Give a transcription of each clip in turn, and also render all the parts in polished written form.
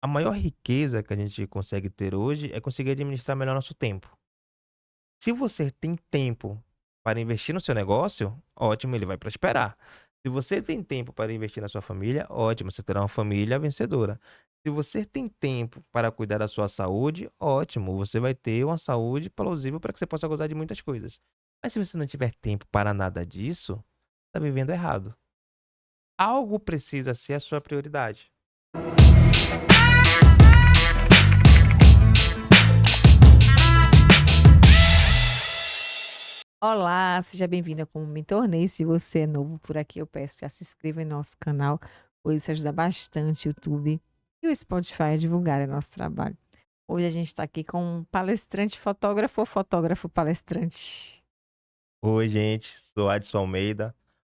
A maior riqueza que a gente consegue ter hoje é conseguir administrar melhor nosso tempo. Se você tem tempo para investir no seu negócio, ótimo, ele vai prosperar. Se você tem tempo para investir na sua família, ótimo, você terá uma família vencedora. Se você tem tempo para cuidar da sua saúde, ótimo, você vai ter uma saúde plausível para que você possa gozar de muitas coisas. Mas se você não tiver tempo para nada disso, está vivendo errado. Algo precisa ser a sua prioridade. Olá, seja bem-vinda como me tornei. Se você é novo por aqui, eu peço que já se inscreva em nosso canal, pois isso ajuda bastante o YouTube e o Spotify a divulgar o nosso trabalho. Hoje a gente está aqui com um palestrante fotógrafo ou fotógrafo palestrante. Oi, gente, sou Adson Almeida,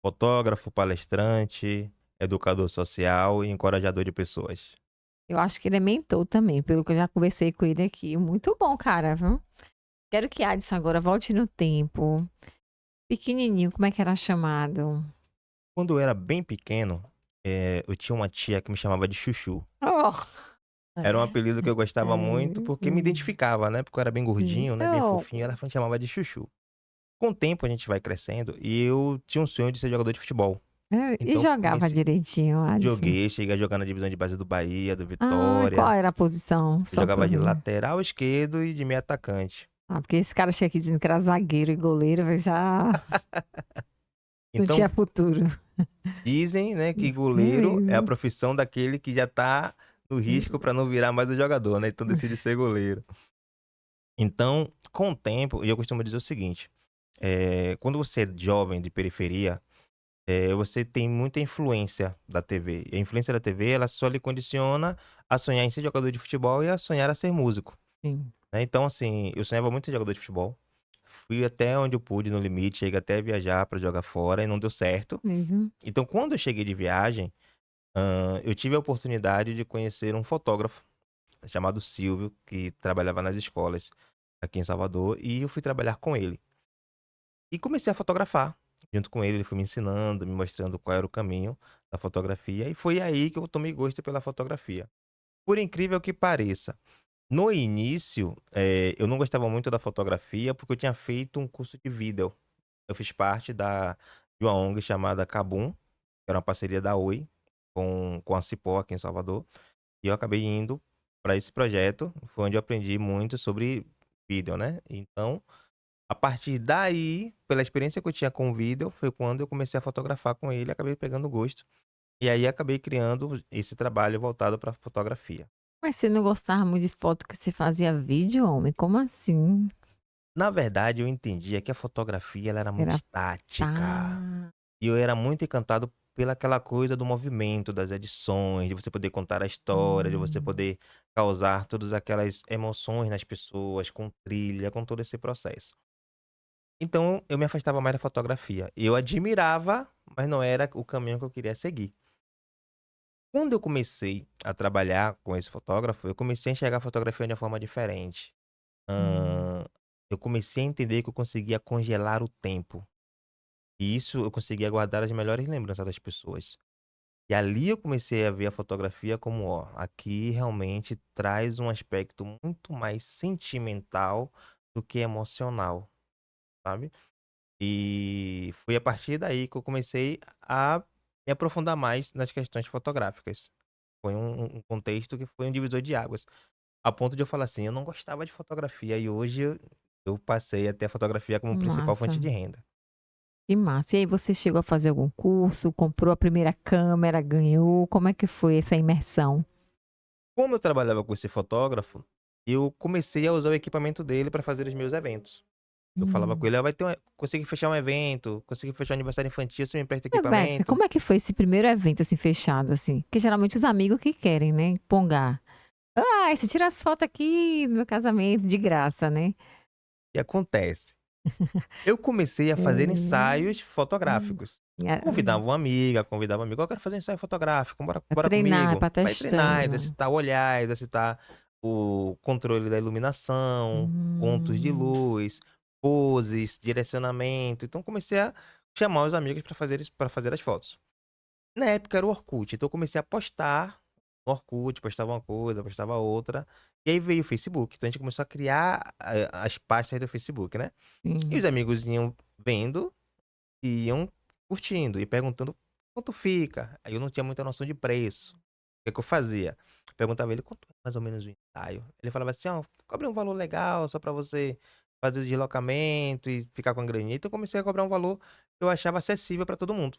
fotógrafo, palestrante, educador social e encorajador de pessoas. Eu acho que ele é mentor também, pelo que eu já conversei com ele aqui. Muito bom, cara, viu? Quero que Adson agora volte no tempo. Pequenininho, como é que era chamado? Quando eu era bem pequeno, eu tinha uma tia que me chamava de Chuchu. Oh! Era um apelido que eu gostava muito porque me identificava, né? Porque eu era bem gordinho, né? Bem Oh, fofinho, ela me chamava de Chuchu. Com o tempo a gente vai crescendo e eu tinha um sonho de ser jogador de futebol. e Então jogava comecei, direitinho, Adson? cheguei a jogar na divisão de base do Bahia, do Ah, qual Vitória. era a posição? Eu Só pra jogava de mim. lateral esquerdo e de meio atacante. Ah, porque esse cara chega aqui dizendo que era zagueiro e goleiro, eu já não Então tinha futuro. dizem, né, que É goleiro é a mesmo. profissão daquele que já tá no risco para não virar mais o jogador, né, então decide ser goleiro. Então, com o tempo e eu costumo dizer o seguinte, quando você é jovem de periferia, você tem muita influência da TV, e a influência da TV ela só lhe condiciona a sonhar em ser jogador de futebol e a sonhar a ser músico, Sim. né. Então assim, eu sonhava muito em ser jogador de futebol, fui até onde eu pude no limite, cheguei até a viajar para jogar fora e não deu certo. Mesmo? Então quando eu cheguei de viagem, eu tive a oportunidade de conhecer um fotógrafo chamado Silvio, que trabalhava nas escolas aqui em Salvador, e eu fui trabalhar com ele. E comecei a fotografar. Junto com ele, ele foi me ensinando, me mostrando qual era o caminho da fotografia, e foi aí que eu tomei gosto pela fotografia. Por incrível que pareça, no início, eu não gostava muito da fotografia, porque eu tinha feito um curso de vídeo. Eu fiz parte de uma ONG chamada Kabum, que era uma parceria da Oi com a Cipó aqui em Salvador. E eu acabei indo para esse projeto, foi onde eu aprendi muito sobre vídeo, né. Então, a partir daí, pela experiência que eu tinha com o vídeo, foi quando eu comecei a fotografar com ele, acabei pegando gosto. E aí acabei criando esse trabalho voltado para fotografia. Mas você não gostava muito de foto que você fazia vídeo, homem? Como assim? Na verdade, eu entendia que a fotografia ela era muito Era estática, tá. e eu era muito encantado pelaquela coisa do movimento, das edições, de você poder contar a história, de você Hum. poder causar todas aquelas emoções nas pessoas, com trilha, com todo esse processo. Então, eu me afastava mais da fotografia. Eu admirava, mas não era o caminho que eu queria seguir. Quando eu comecei a trabalhar com esse fotógrafo, eu comecei a enxergar a fotografia de uma forma diferente. Hum. Hã, eu comecei a entender que eu conseguia congelar o tempo. E isso eu conseguia guardar as melhores lembranças das pessoas. E ali eu comecei a ver a fotografia como, ó, aqui realmente traz um aspecto muito mais sentimental do que emocional, sabe? E foi a partir daí que eu comecei a me aprofundar mais nas questões fotográficas. Foi um contexto que foi um divisor de águas, a ponto de eu falar assim: "Eu não gostava de fotografia", e hoje eu passei a ter a fotografia como principal Massa, fonte de renda. que massa. E aí você chegou a fazer algum curso, comprou a primeira câmera, ganhou, como é que foi essa imersão? Como eu trabalhava com esse fotógrafo, eu comecei a usar o equipamento dele para fazer os meus eventos. Eu falava com Hum. ele: "Ah, vai ter consegui fechar um evento, consegui fechar um aniversário infantil, você me empresta Vai, equipamento?". como é que foi esse primeiro evento, assim, fechado, assim? Porque geralmente os amigos que querem, né, pongar. "Ai, você tira as fotos aqui no meu casamento de graça, né?" E acontece, eu comecei a fazer ensaios Hum. fotográficos. Hum. Convidava um amigo: "Eu quero fazer um ensaio fotográfico, Pra bora treinar, comigo". pra Vai treinar, testando. exercitar o olhar, exercitar o controle da iluminação, pontos de Hum. luz, poses, direcionamento. Então comecei a chamar os amigos para fazer as fotos. Na época era o Orkut, então eu comecei a postar no Orkut, postava uma coisa, postava outra, e aí veio o Facebook. Então a gente começou a criar as pastas do Facebook, né. E Sim. os amigos iam vendo e iam curtindo e perguntando: "Quanto fica?". Aí eu não tinha muita noção de preço. O que que eu fazia? Perguntava a ele: "Quanto é mais ou menos o ensaio?". Ele falava assim: "Ó, cobre um valor legal só pra você fazer o deslocamento e ficar com a graninha". Então eu comecei a cobrar um valor que eu achava acessível pra todo mundo.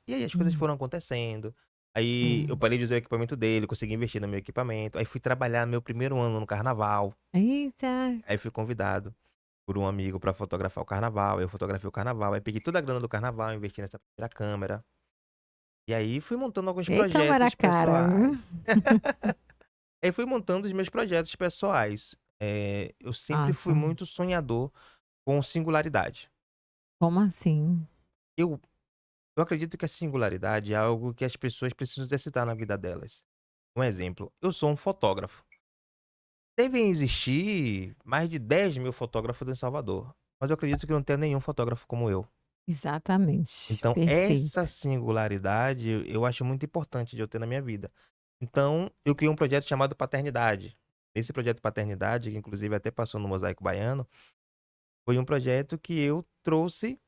E aí as coisas Hum. foram acontecendo, aí eu Hum. parei de usar o equipamento dele, consegui investir no meu equipamento, aí fui trabalhar meu primeiro ano no carnaval, Eita! aí fui convidado por um amigo pra fotografar o carnaval, eu fotografei o carnaval, aí peguei toda a grana do carnaval, investi nessa primeira câmera, e aí fui montando alguns E câmera projetos cara, viu? pessoais. Aí fui montando os meus projetos pessoais. Eu sempre fui Massa. muito sonhador com singularidade. Como assim? Eu eu acredito que a singularidade é algo que as pessoas precisam exercitar na vida delas. Um exemplo, eu sou um fotógrafo. Devem existir mais de 10.000 fotógrafos em Salvador, mas eu acredito que não tenha nenhum fotógrafo como eu. Exatamente, Então essa perfeito. singularidade eu acho muito importante de eu ter na minha vida. Então eu criei um projeto chamado Paternidade. Esse projeto Paternidade, que inclusive até passou no Mosaico Baiano, foi um projeto que eu trouxe,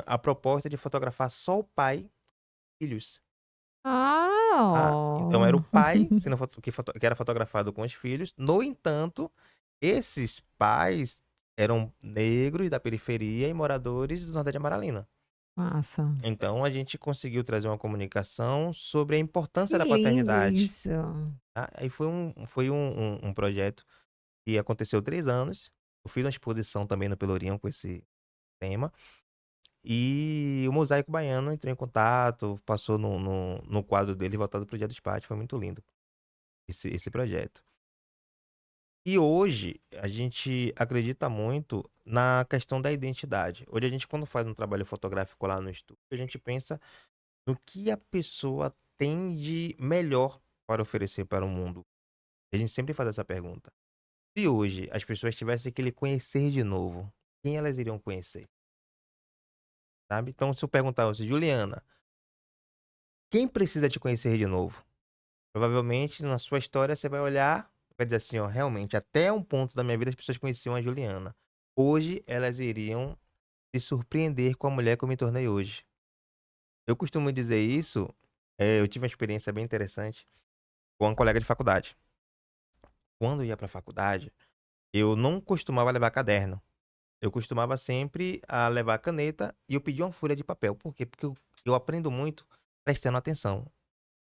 a proposta de fotografar só o pai e filhos. Ah, então era o Ah! pai sendo que era fotografado com os filhos. No entanto, esses pais eram negros da periferia e moradores do Nordeste de Amaralina. Massa. Então a gente conseguiu trazer uma comunicação sobre a Que importância da lindo paternidade, isso. tá. Aí foi um projeto que aconteceu 3 anos. Eu fiz uma exposição também no Pelourinho com esse tema, e o Mosaico Baiano entrou em contato, passou no quadro dele voltado para o Dia dos Pais, foi muito lindo esse projeto. E hoje a gente acredita muito na questão da identidade. Hoje a gente, quando faz um trabalho fotográfico lá no estúdio, a gente pensa no que a pessoa tem de melhor para oferecer para o mundo. A gente sempre faz essa pergunta. Se hoje as pessoas tivessem que lhe conhecer de novo, quem elas iriam conhecer, sabe? Então, se eu perguntar hoje, Juliana, quem precisa te conhecer de novo? Provavelmente na sua história você vai olhar, vai dizer assim, ó, realmente até um ponto da minha vida as pessoas conheciam a Juliana. Hoje elas iriam se surpreender com a mulher que eu me tornei hoje. Eu costumo dizer isso, eu tive uma experiência bem interessante com uma colega de faculdade. Quando eu ia para a faculdade, eu não costumava levar caderno. Eu costumava sempre a levar caneta e eu pedia uma folha de papel. Por quê? Porque eu aprendo muito prestando atenção.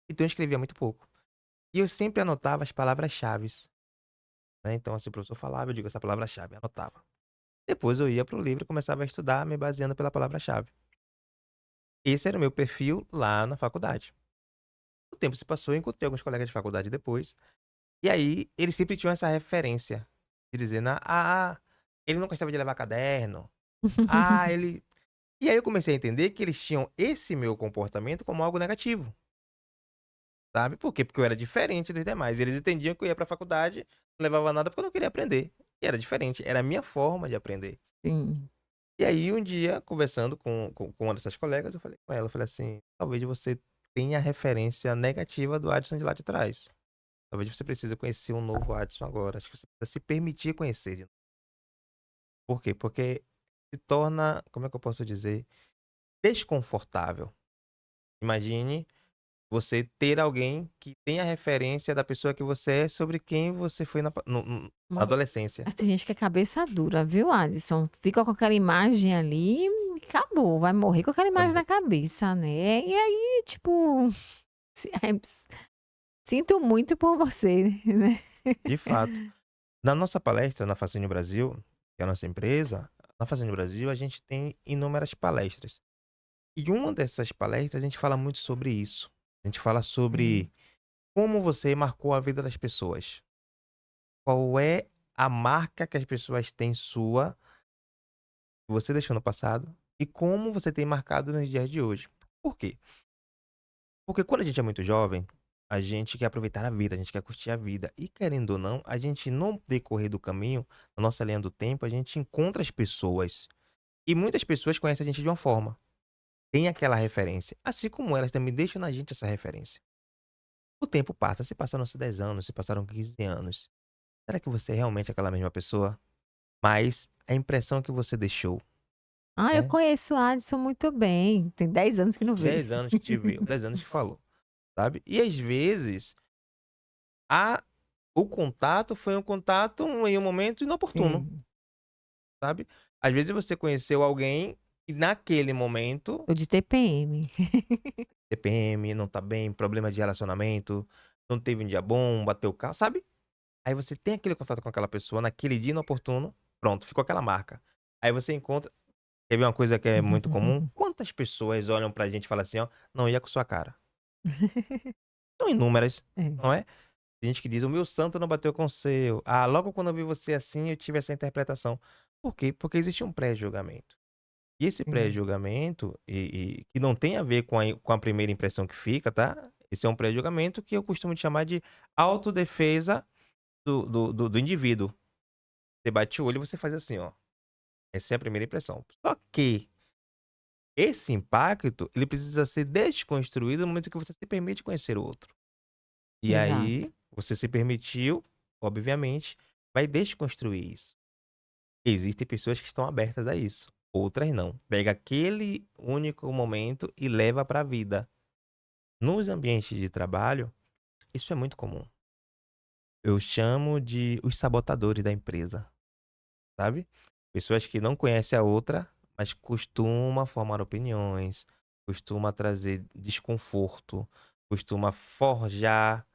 Então eu escrevia muito pouco. E eu sempre anotava as palavras-chaves, né. Então, assim, o professor falava, eu digo essa palavra-chave, anotava. Depois eu ia para o livro e começava a estudar me baseando pela palavra-chave. Esse era o meu perfil lá na faculdade. O tempo se passou, eu encontrei alguns colegas de faculdade depois, e aí eles sempre tinham essa referência de dizer: ele não gostava de levar caderno. Ele". E aí eu comecei a entender que eles tinham esse meu comportamento como algo negativo, sabe. Por quê? Porque eu era diferente dos demais. Eles entendiam que eu ia pra faculdade, não levava nada porque eu não queria aprender. E era diferente, era a minha forma de aprender. Sim, E aí um dia, conversando com uma dessas colegas, eu falei com ela, eu falei assim: "Talvez você tenha a referência negativa do Adson de lá de trás. Talvez você precise conhecer um novo Adson agora. Acho que você precisa se permitir conhecer de novo". Por quê? Porque se torna, como é que eu posso dizer, desconfortável. Imagine você ter alguém que tenha referência da pessoa que você é sobre quem você foi na pa no no na ma adolescência. mas tem gente que é cabeça dura, viu, Alisson? Fica com aquela imagem ali e acabou, vai morrer com aquela Vai imagem morrer na cabeça, né. E aí, tipo, si sinto muito por você, né. de fato. Na nossa palestra na Fascínio Brasil, que é a nossa empresa, na Fascínio Brasil a gente tem inúmeras palestras. E uma dessas palestras a gente fala muito sobre isso. A gente fala Hum. sobre como você marcou a vida das pessoas. Qual é a marca que as pessoas têm sua, que você deixou no passado, e como você tem marcado nos dias de hoje. Por quê? Porque quando a gente é muito jovem, a gente quer aproveitar a vida, a gente quer curtir a vida. E querendo ou não, a gente no decorrer do caminho, na nossa linha do tempo, a gente encontra as pessoas. E muitas pessoas conhecem a gente de uma forma. Tem aquela referência. Assim como elas também deixam na gente essa referência. O tempo passa, se passaram-se 10 anos, se passaram 15 anos. Será que você é realmente aquela mesma pessoa? Mas a impressão que você deixou, Ah, eu né, conheço o Adson muito bem, tem 10 anos que não veio. 10 anos que te viu, 10 anos que falou, sabe. E às vezes, a o contato foi um contato em um momento inoportuno, Sim. sabe. Às vezes você conheceu alguém e naquele momento, Tô de TPM. TPM, não tá bem, problema de relacionamento, não teve um dia bom, bateu o carro, sabe. Aí você tem aquele contato com aquela pessoa naquele dia inoportuno, pronto, ficou aquela marca. Aí você encontra, quer ver uma coisa que é muito comum? Quantas pessoas olham pra gente e falam assim: "Ó, não ia com sua cara". São inúmeras, É, não é? Tem gente que diz: "O meu santo não bateu com o seu. Ah, logo quando eu vi você assim, eu tive essa interpretação". Por quê? Porque existe um pré-julgamento. E esse sim, pré-julgamento, que não tem a ver com a primeira impressão que fica, tá? Esse é um pré-julgamento que eu costumo chamar de autodefesa do indivíduo. Você bate o olho e você faz assim, ó. Essa é a primeira impressão. Só que esse impacto, ele precisa ser desconstruído no momento que você se permite conhecer o outro. E exato. aí, você se permitiu, obviamente, vai desconstruir isso. Existem pessoas que estão abertas a isso, outras não. Pega aquele único momento e leva para a vida. Nos ambientes de trabalho, isso é muito comum. Eu chamo de os sabotadores da empresa, sabe? Pessoas que não conhecem a outra, mas costuma formar opiniões, costuma trazer desconforto, costuma forjar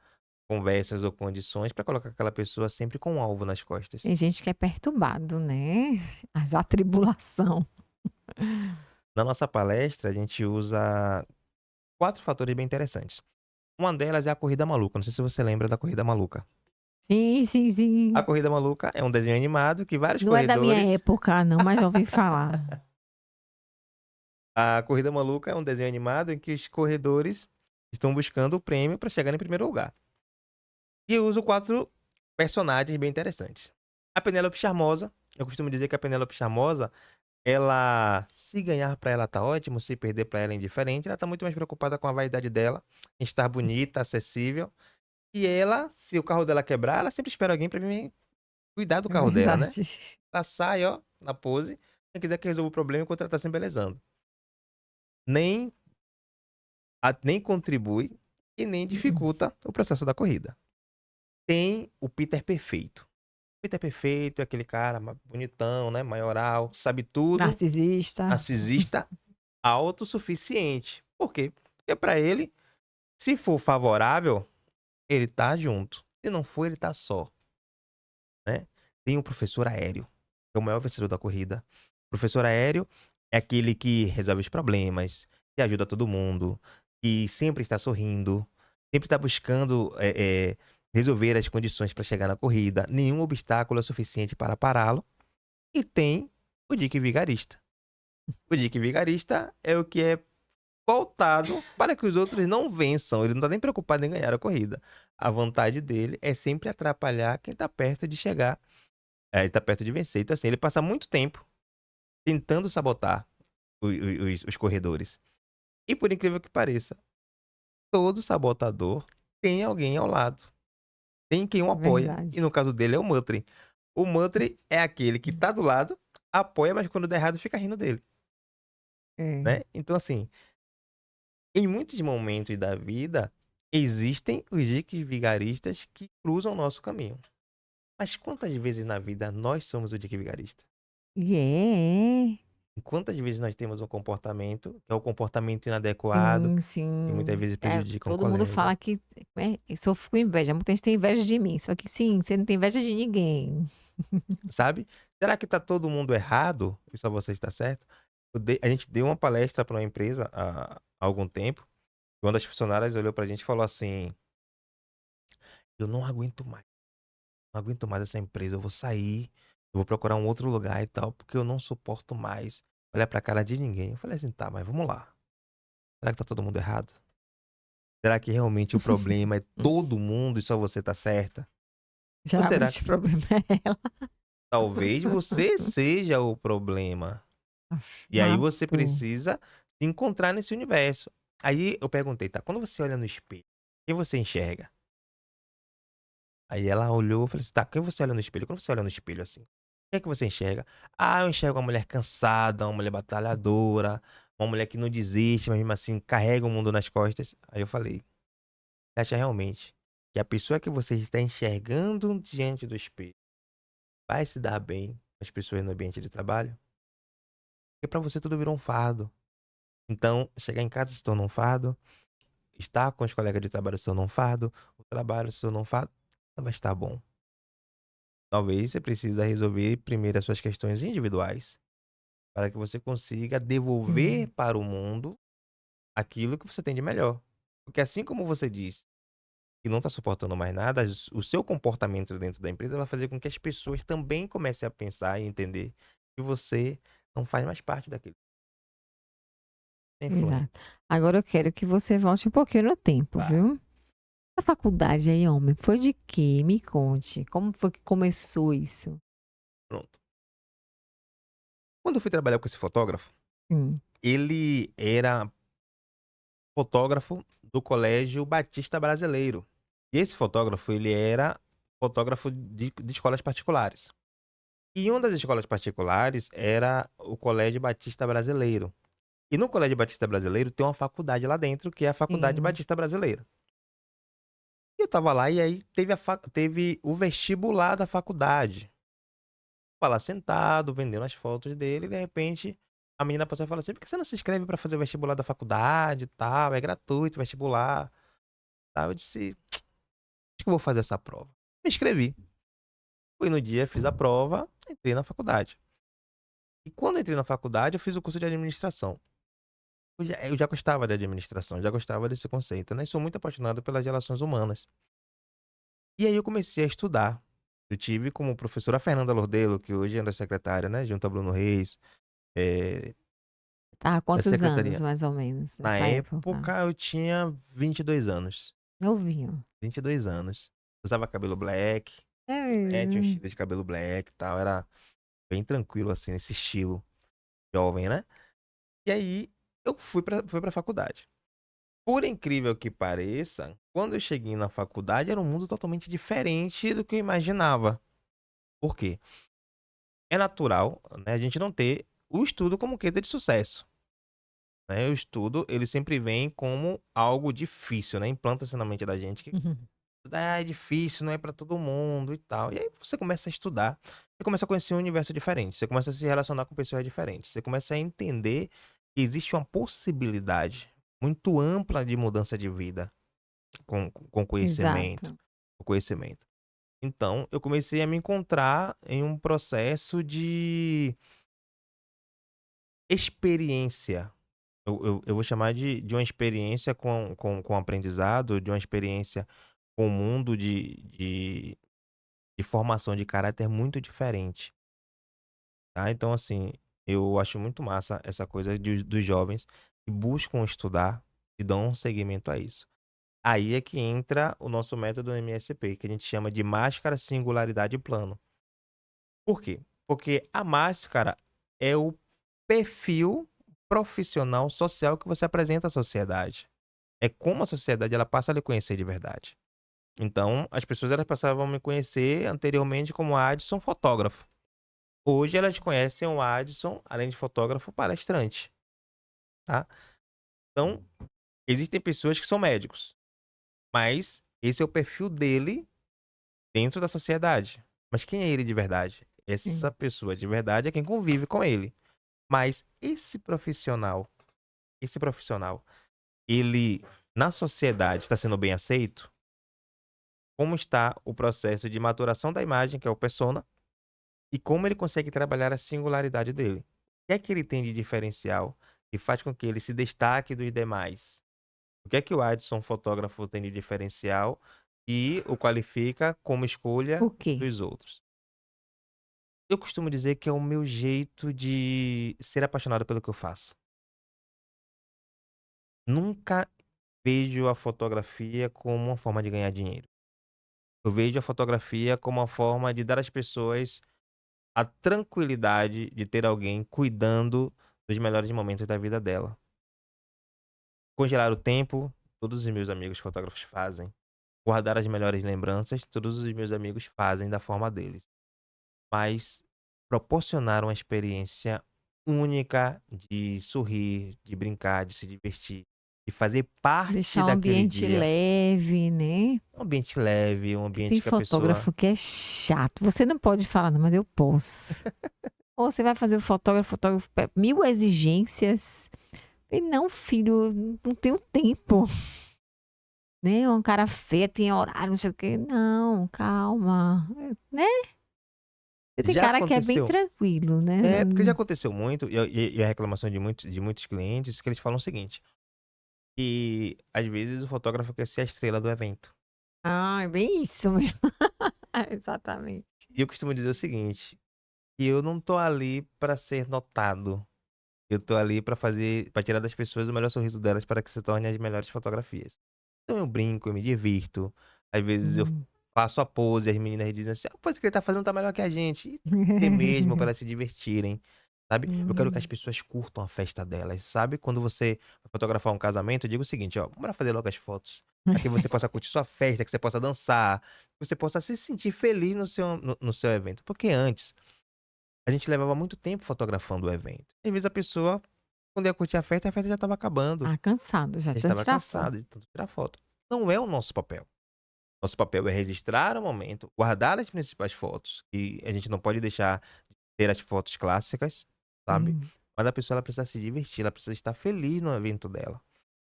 conversas ou condições para colocar aquela pessoa sempre com um alvo nas costas. Tem gente que é perturbado, né? As atribulação. Na nossa palestra, a gente usa 4 fatores bem interessantes. Uma delas é a corrida maluca, não sei se você lembra da corrida maluca. Sim, sim, A sim. corrida maluca é um desenho animado que vários Não é da minha corredores época não, mas já ouvi falar. a corrida maluca é um desenho animado em que os corredores estão buscando o prêmio para chegar em primeiro lugar. E eu uso 4 personagens bem interessantes. A Penélope Charmosa, eu costumo dizer que a Penélope Charmosa, ela, se ganhar pra ela tá ótimo, se perder pra ela é indiferente, ela tá muito mais preocupada com a vaidade dela, em estar bonita, acessível. E ela, se o carro dela quebrar, ela sempre espera alguém pra vir cuidar do É carro dela, né. verdade. Ela sai, ó, na pose, quem quiser que resolva o problema enquanto ela tá se embelezando. Nem nem contribui e nem dificulta o processo da corrida. Tem o Peter perfeito. Peter perfeito é aquele cara bonitão, né, maioral, sabe tudo, Narcisista. narcisista, autossuficiente. Por quê? Porque pra ele, se for favorável, ele tá junto, se não for, ele tá só, né. Tem o professor aéreo, que é o maior vencedor da corrida. O professor aéreo é aquele que resolve os problemas, que ajuda todo mundo, que sempre está sorrindo, sempre está buscando, resolver as condições para chegar na corrida, nenhum obstáculo é suficiente para pará-lo. E tem o Dick Vigarista. O Dick Vigarista é o que é voltado para que os outros não vençam, ele não tá nem preocupado em ganhar a corrida. A vontade dele é sempre atrapalhar quem tá perto de chegar, ele tá perto de vencer. Então, assim, ele passa muito tempo tentando sabotar os corredores. E por incrível que pareça, todo sabotador tem alguém ao lado, tem quem o É apoia, e verdade. no caso dele é o Muttley. O Muttley é aquele que tá do lado, apoia, mas quando der errado fica rindo dele, É. né. Então, assim, em muitos momentos da vida, existem os dicks vigaristas que cruzam o nosso caminho. Mas quantas vezes na vida nós somos o dick vigarista? E é. E quantas vezes nós temos um comportamento, que é o comportamento inadequado, Sim, e muitas sim. vezes É, prejudica um todo mundo colega, fala que eu sofro com inveja, muita gente tem inveja de mim, só que sim, você não tem inveja de ninguém. sabe? Será que tá todo mundo errado e só você está certo? A gente deu uma palestra para uma empresa há algum tempo, e uma das funcionárias olhou pra gente e falou assim: "Eu não aguento mais. Não aguento mais essa empresa, eu vou sair, eu vou procurar um outro lugar e tal, porque eu não suporto mais olhar pra cara de ninguém". Eu falei assim: "Tá, mas vamos lá. Será que tá todo mundo errado? Será que realmente o problema é todo mundo e só você tá certa? Ou será Geralmente o que problema é ela. talvez você seja o problema? E aí você Exato. precisa se encontrar nesse universo". Aí eu perguntei: "Tá, quando você olha no espelho, Quem você enxerga? Aí ela olhou e falou assim: "Tá, quem você olha no espelho? Quando você olha no espelho, assim, o que é que você enxerga?" "Ah, eu enxergo uma mulher cansada, uma mulher batalhadora, uma mulher que não desiste, mas mesmo assim carrega o mundo nas costas." Aí eu falei: "Você acha realmente que a pessoa que você está enxergando diante do espelho vai se dar bem com as pessoas no ambiente de trabalho? Porque pra você tudo virou um fardo. Então, chegar em casa se torna um fardo, estar com os colegas de trabalho se torna um fardo, o trabalho se torna um fardo, não vai estar bom. Talvez você precisa resolver primeiro as suas questões individuais, para que você consiga devolver Sim, para o mundo aquilo que você tem de melhor. Porque assim como você diz que não está suportando mais nada, o seu comportamento dentro da empresa vai fazer com que as pessoas também comecem a pensar e entender que você não faz mais parte daquele. Tem influência. exato. Agora eu quero que você volte um pouquinho no tempo, Tá, viu? A faculdade aí, homem, foi de quê? Me conte. Como foi que começou isso? pronto. Quando eu fui trabalhar com esse fotógrafo, Hum, ele era fotógrafo do Colégio Batista Brasileiro. E esse fotógrafo, ele era fotógrafo de escolas particulares. E uma das escolas particulares era o Colégio Batista Brasileiro. E no Colégio Batista Brasileiro tem uma faculdade lá dentro, que é a Faculdade sim. Batista Brasileira. E eu estava lá e aí teve o vestibular da faculdade. Estava lá sentado, vendendo as fotos dele, e de repente a menina passou e falou assim: "Por que você não se inscreve para fazer o vestibular da faculdade e tal? É gratuito o vestibular." Tal. Eu disse: "Acho que eu vou fazer essa prova." Me inscrevi. Fui no dia, fiz a prova, entrei na faculdade. E quando eu entrei na faculdade, eu fiz o curso de administração. Eu já gostava de administração, já gostava desse conceito, né, e sou muito apaixonado pelas relações humanas. E aí eu comecei a estudar. Eu tive como professora a Fernanda Lordelo, que hoje é da secretária, né, junto a Bruno Reis, Tá, há da quantos anos, secretaria. mais ou menos, Na nessa época? época eu tinha 22 anos. Novinho. 22 anos. Usava cabelo black, É né, tinha um mesmo. estilo de cabelo black e tal, era bem tranquilo, assim, nesse estilo jovem, né. E aí eu fui pra faculdade. Por incrível que pareça, quando eu cheguei na faculdade era um mundo totalmente diferente do que eu imaginava. Por quê? É natural, né, a gente não ter o estudo como queda de sucesso, né. O estudo, ele sempre vem como algo difícil, né, implanta-se na mente da gente que: "Ah, é difícil, não é pra todo mundo e tal." E aí você começa a estudar, você começa a conhecer um universo diferente, você começa a se relacionar com pessoas diferentes, você começa a entender que existe uma possibilidade muito ampla de mudança de vida com conhecimento, Exato. com conhecimento. Então, eu comecei a me encontrar em um processo de experiência. Eu vou chamar de uma experiência com aprendizado, de uma experiência com o mundo de formação de caráter muito diferente, tá. Então, assim, eu acho muito massa essa coisa dos jovens que buscam estudar e dão um seguimento a isso. Aí é que entra o nosso método MSP, que a gente chama de máscara, singularidade e plano. Por quê? Porque a máscara é o perfil profissional social que você apresenta à sociedade. É como a sociedade ela passa a lhe conhecer de verdade. Então, as pessoas elas passavam a me conhecer anteriormente como Adson fotógrafo. Hoje elas conhecem o Adson, além de fotógrafo, palestrante, tá? Então, existem pessoas que são médicos, mas esse é o perfil dele dentro da sociedade. Mas quem é ele de verdade? Essa Sim. pessoa de verdade é quem convive com ele. Mas esse profissional, ele na sociedade está sendo bem aceito? Como está o processo de maturação da imagem, que é o persona, e como ele consegue trabalhar a singularidade dele? O que é que ele tem de diferencial que faz com que ele se destaque dos demais? O que é que o Adson fotógrafo tem de diferencial e o qualifica como escolha O quê? dos outros? Eu costumo dizer que é o meu jeito de ser apaixonado pelo que eu faço. Nunca vejo a fotografia como uma forma de ganhar dinheiro. Eu vejo a fotografia como uma forma de dar às pessoas a tranquilidade de ter alguém cuidando dos melhores momentos da vida dela. Congelar o tempo todos os meus amigos fotógrafos fazem. Guardar as melhores lembranças, todos os meus amigos fazem da forma deles. Mas proporcionar uma experiência única de sorrir, de brincar, de se divertir, de fazer parte Deixar o daquele ambiente dia. leve, né? Um ambiente leve, um Porque tem ambiente que a pessoa fotógrafo que é chato. Você não pode falar, não, mas eu posso. Ou você vai fazer o fotógrafo, mil exigências. E não, filho, não tenho tempo. Né? Um cara feio, tem horário, não sei o quê. Não, calma. Né? Você tem já cara que é bem aconteceu. tranquilo, né? Porque já aconteceu muito, e a reclamação de muitos clientes, que eles falam o seguinte, que às vezes o fotógrafo quer ser a estrela do evento. Ah, é bem isso mesmo. Exatamente. E eu costumo dizer o seguinte, que eu não tô ali para ser notado. Eu tô ali para tirar das pessoas o melhor sorriso delas para que se tornem as melhores fotografias. Então eu brinco, eu me divirto. Às vezes eu Hum. faço a pose, as meninas dizem assim: "A pose que ele tá fazendo tá melhor que a gente". E tem que ser mesmo para elas se divertirem, sabe. Eu quero que as Hum. pessoas curtam a festa delas, sabe. Quando você vai fotografar um casamento, eu digo o seguinte: "Ó, bora fazer logo as fotos, para que você possa curtir sua festa, que você possa dançar, que você possa se sentir feliz no seu evento". Porque antes, a gente levava muito tempo fotografando o evento. Às vezes a pessoa, quando ia curtir a festa já estava acabando, Ah, cansado já, já tanto estava tirar foto. cansado de tanto tirar foto. Não é o nosso papel. Nosso papel é registrar o momento, guardar as principais fotos, e a gente não pode deixar de ter as fotos clássicas, sabe. Hum. Mas a pessoa ela precisa se divertir, ela precisa estar feliz no evento dela.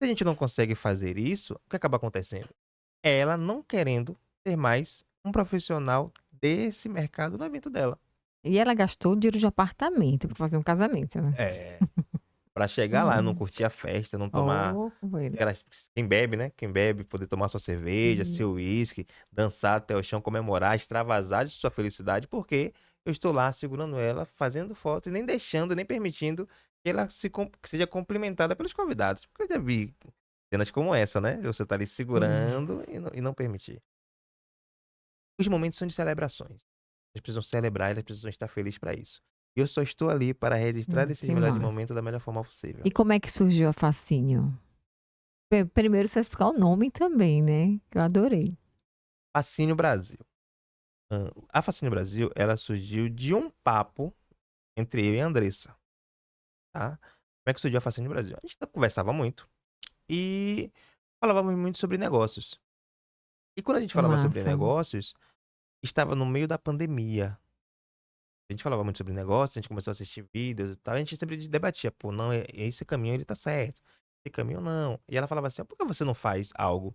Se a gente não consegue fazer isso, o que acaba acontecendo? É ela não querendo ter mais um profissional desse mercado no evento dela. E ela gastou o dinheiro de apartamento para fazer um casamento, né? É. Pra chegar lá, não Hum. curtir a festa, não tomar Oh, companheiro. aquelas quem bebe, né, quem bebe, poder tomar sua cerveja, Hum. seu uísque, dançar até o chão, comemorar, extravasar de sua felicidade, porque eu estou lá segurando ela, fazendo foto e nem deixando, nem permitindo que ela que seja cumprimentada pelos convidados. Porque eu já vi cenas como essa, né, de você estar ali Sim. segurando e não permitir. Os momentos são de celebrações. Elas precisam celebrar, elas precisam estar felizes para isso. E eu só estou ali para registrar esses Que melhores massa. momentos da melhor forma possível. E como é que surgiu a Fascínio? Primeiro você vai explicar o nome também, né? Que eu adorei. Fascínio Brasil. A Fascínio Brasil, ela surgiu de um papo entre eu e a Andressa, tá. Como é que surgiu a Fascínio Brasil? A gente conversava muito e falávamos muito sobre negócios. E quando a gente falava sobre Massa. negócios, estava no meio da pandemia. A gente falava muito sobre negócios, a gente começou a assistir vídeos e tal, a gente sempre debatia: "Pô, não, esse caminho ele tá certo, esse caminho não". E ela falava assim: "Por que você não faz algo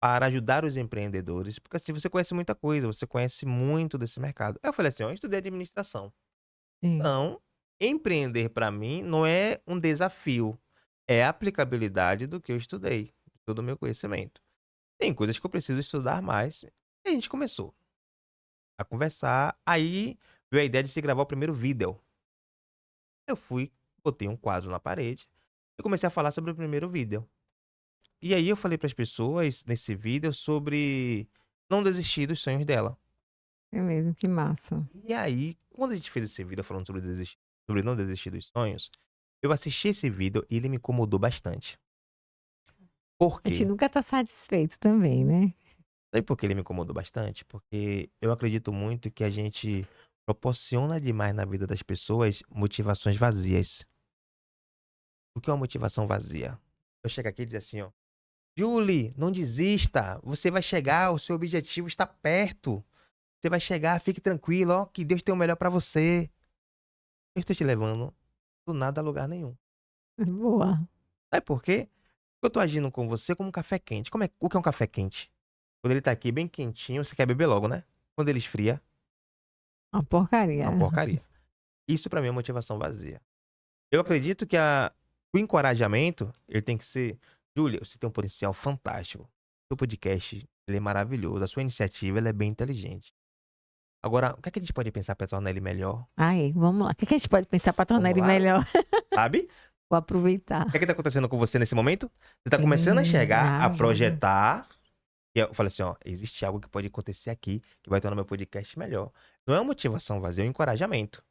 para ajudar os empreendedores? Porque assim, você conhece muita coisa, você conhece muito desse mercado". Aí eu falei assim: "Ó, eu estudei administração". Sim. Então, empreender para mim não é um desafio, é a aplicabilidade do que eu estudei, de todo o meu conhecimento. Tem coisas que eu preciso estudar mais. E a gente começou a conversar, aí veio a ideia de se gravar o primeiro vídeo. Eu fui, botei um quadro na parede e comecei a falar sobre o primeiro vídeo. E aí eu falei para as pessoas nesse vídeo sobre não desistir dos sonhos dela. É mesmo, que massa. E aí, quando a gente fez esse vídeo falando sobre não desistir dos sonhos, eu assisti esse vídeo e ele me incomodou bastante. Por A gente quê? nunca tá satisfeito também, né? Sabe por que ele me incomodou bastante? Porque eu acredito muito que a gente proporciona demais na vida das pessoas motivações vazias. O que é uma motivação vazia? Eu chego aqui e dizer assim, ó: "Julie, não desista, você vai chegar, o seu objetivo está perto. Você vai chegar, fique tranquilo, ó, que Deus tem o melhor pra você". Eu estou te levando do nada a lugar nenhum. Boa. Sabe por quê? Eu tô agindo com você como um café quente. O que é um café quente? Quando ele tá aqui bem quentinho, você quer beber logo, né? Quando ele esfria, Uma é uma porcaria. porcaria. Isso pra mim é motivação vazia. Eu acredito que o encorajamento, ele tem que ser: "Júlia, você tem um potencial fantástico. Seu podcast, ele é maravilhoso. A sua iniciativa, ela é bem inteligente. Agora, o que é que a gente pode pensar pra tornar ele melhor? Aí, vamos lá. O que que a gente pode pensar para tornar Vamos ele lá?" melhor? Sabe? Vou aproveitar. O que é que tá acontecendo com você nesse momento? Você tá começando a Sim, enxergar, a já. projetar. E eu falei assim: "Ó, existe algo que pode acontecer aqui, que vai tornar meu podcast melhor". Não é uma motivação vazia, é um encorajamento.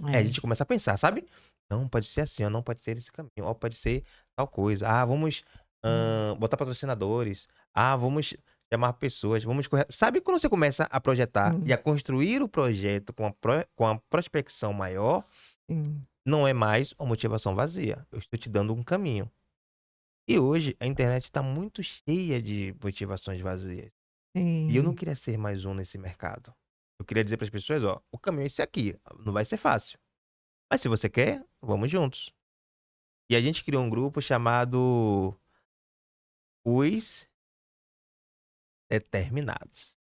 É, a É. gente começa a pensar, sabe? Não, pode ser assim, ó, não pode ser esse caminho, ó, pode ser tal coisa. Ah, vamos. Botar patrocinadores. Ah, vamos chamar pessoas, vamos correr. Sabe quando você começa a projetar e sim, a construir o projeto com a prospecção maior, sim, não é mais uma motivação vazia. Eu estou te dando um caminho. E hoje a internet está muito cheia de motivações vazias. E eu não sim. queria ser mais um nesse mercado. Eu queria dizer para as pessoas, ó, o caminho é esse aqui. Não vai ser fácil. Mas se você quer, vamos juntos. E a gente criou um grupo chamado Os Determinados.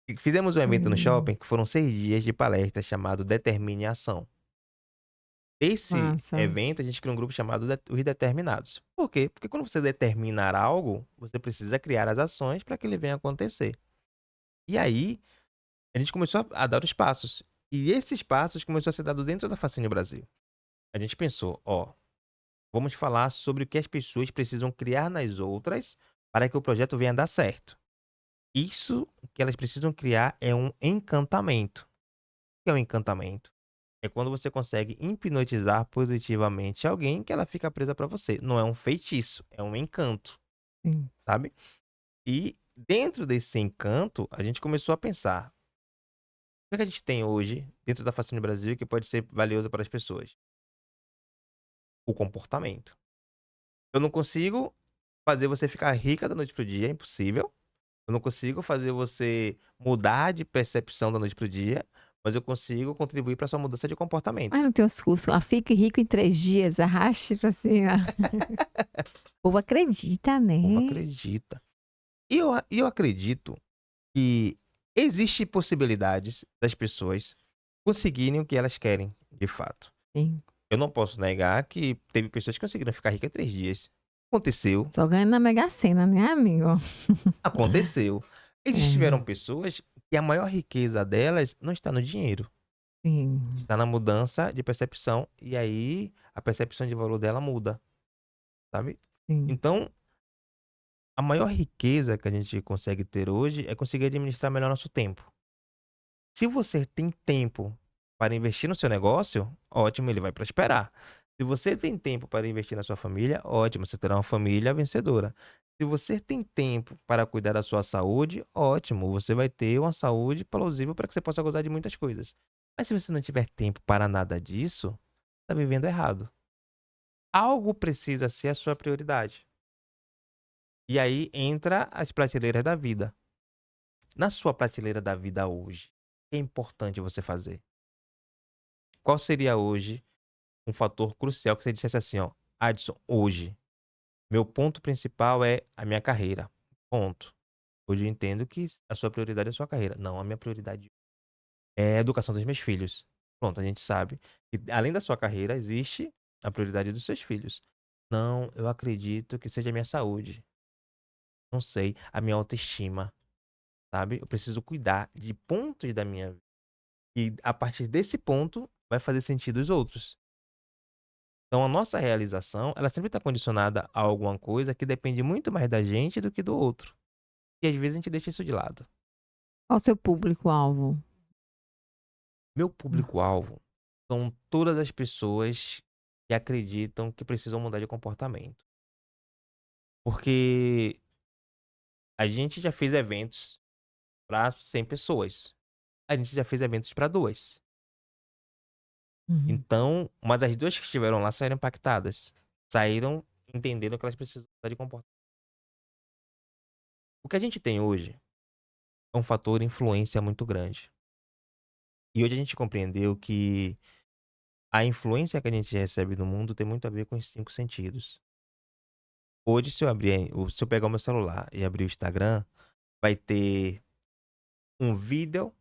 E fizemos um evento no Hum, shopping que foram 6 dias de palestra chamado Determine a Ação. Esse massa. evento a gente criou um grupo chamado Os Determinados. Por quê? Porque quando você determinar algo, você precisa criar as ações para que ele venha acontecer. E aí, a gente começou a dar os passos. E esses passos começou a ser dado dentro da Facine Brasil. A gente pensou, ó, vamos falar sobre o que as pessoas precisam criar nas outras para que o projeto venha dar certo. Isso que elas precisam criar é um encantamento. O que é um encantamento? É quando você consegue hipnotizar positivamente alguém que ela fica presa para você. Não é um feitiço, é um encanto, Sim. sabe? E dentro desse encanto, a gente começou a pensar: o que é que a gente tem hoje dentro da Facine Brasil que pode ser valioso para as pessoas? O comportamento. Eu não consigo fazer você ficar rica da noite pro dia, é impossível. Eu não consigo fazer você mudar de percepção da noite pro dia, mas eu consigo contribuir para sua mudança de Mas comportamento. não tem os cursos, Fique Rico em 3 dias, arraste pra cima. O povo acredita, O povo né. acredita. E eu acredito que existe possibilidades das pessoas conseguirem o que elas querem, de fato. Sim. Eu não posso negar que teve pessoas que conseguiram ficar ricas em 3 dias. Aconteceu, Só ganha na Mega Sena, né, amigo? aconteceu. Existiveram É, pessoas que a maior riqueza delas não está no dinheiro, sim, está na mudança de percepção, e aí a percepção de valor dela muda, sabe. sim. Então, a maior riqueza que a gente consegue ter hoje é conseguir administrar melhor nosso tempo. Se você tem tempo para investir no seu negócio, ótimo, ele vai prosperar. Se você tem tempo para investir na sua família, ótimo, você terá uma família vencedora. Se você tem tempo para cuidar da sua saúde, ótimo, você vai ter uma saúde plausível para que você possa gozar de muitas coisas. Mas se você não tiver tempo para nada disso, está vivendo errado. Algo precisa ser a sua prioridade. E aí entra as prateleiras da vida. Na sua prateleira da vida hoje, o que é importante você fazer? Qual seria hoje um fator crucial que você dissesse assim, ó: "Adson, hoje, meu ponto principal é a minha carreira, ponto. Hoje eu entendo que a sua prioridade é a sua carreira. Não, a minha prioridade é a educação dos meus filhos". Pronto, a gente sabe que além da sua carreira existe a prioridade dos seus filhos. "Não, eu acredito que seja a minha saúde. Não sei, a minha autoestima", sabe. Eu preciso cuidar de pontos da minha vida e a partir desse ponto vai fazer sentido os outros. Então a nossa realização, ela sempre está condicionada a alguma coisa que depende muito mais da gente do que do outro. E às vezes a gente deixa isso de lado. Qual o seu público-alvo? Meu Ah, público-alvo são todas as pessoas que acreditam que precisam mudar de comportamento. Porque a gente já fez eventos para 100 pessoas. A gente já fez eventos para 2. uhum, Então, mas as 2 que estiveram lá saíram impactadas. Saíram entendendo que elas precisam mudar de comportamento. O que a gente tem hoje é um fator influência muito grande. E hoje a gente compreendeu que a influência que a gente recebe no mundo tem muito a ver com os 5 sentidos. Hoje, se eu pegar o meu celular e abrir o Instagram, vai ter um vídeo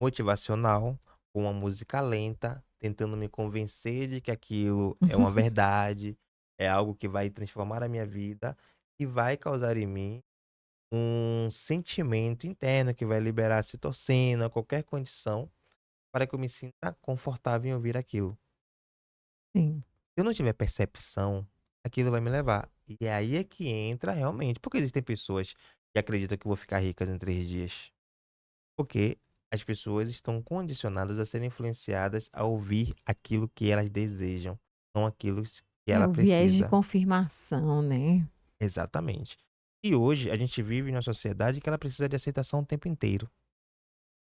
motivacional com uma música lenta, tentando me convencer de que aquilo é uma verdade, é algo que vai transformar a minha vida e vai causar em mim um sentimento interno que vai liberar citocina, qualquer condição, para que eu me sinta confortável em ouvir aquilo. sim. Se eu não tiver percepção, aquilo vai me levar. E é aí é que entra realmente. Porque existem pessoas que acreditam que eu vou ficar ricas em 3 dias. Porque as pessoas estão condicionadas a serem influenciadas a ouvir aquilo que elas desejam, não aquilo E É ela o viés de precisa. confirmação, né? Exatamente. E hoje a gente vive numa sociedade que ela precisa de aceitação o tempo inteiro.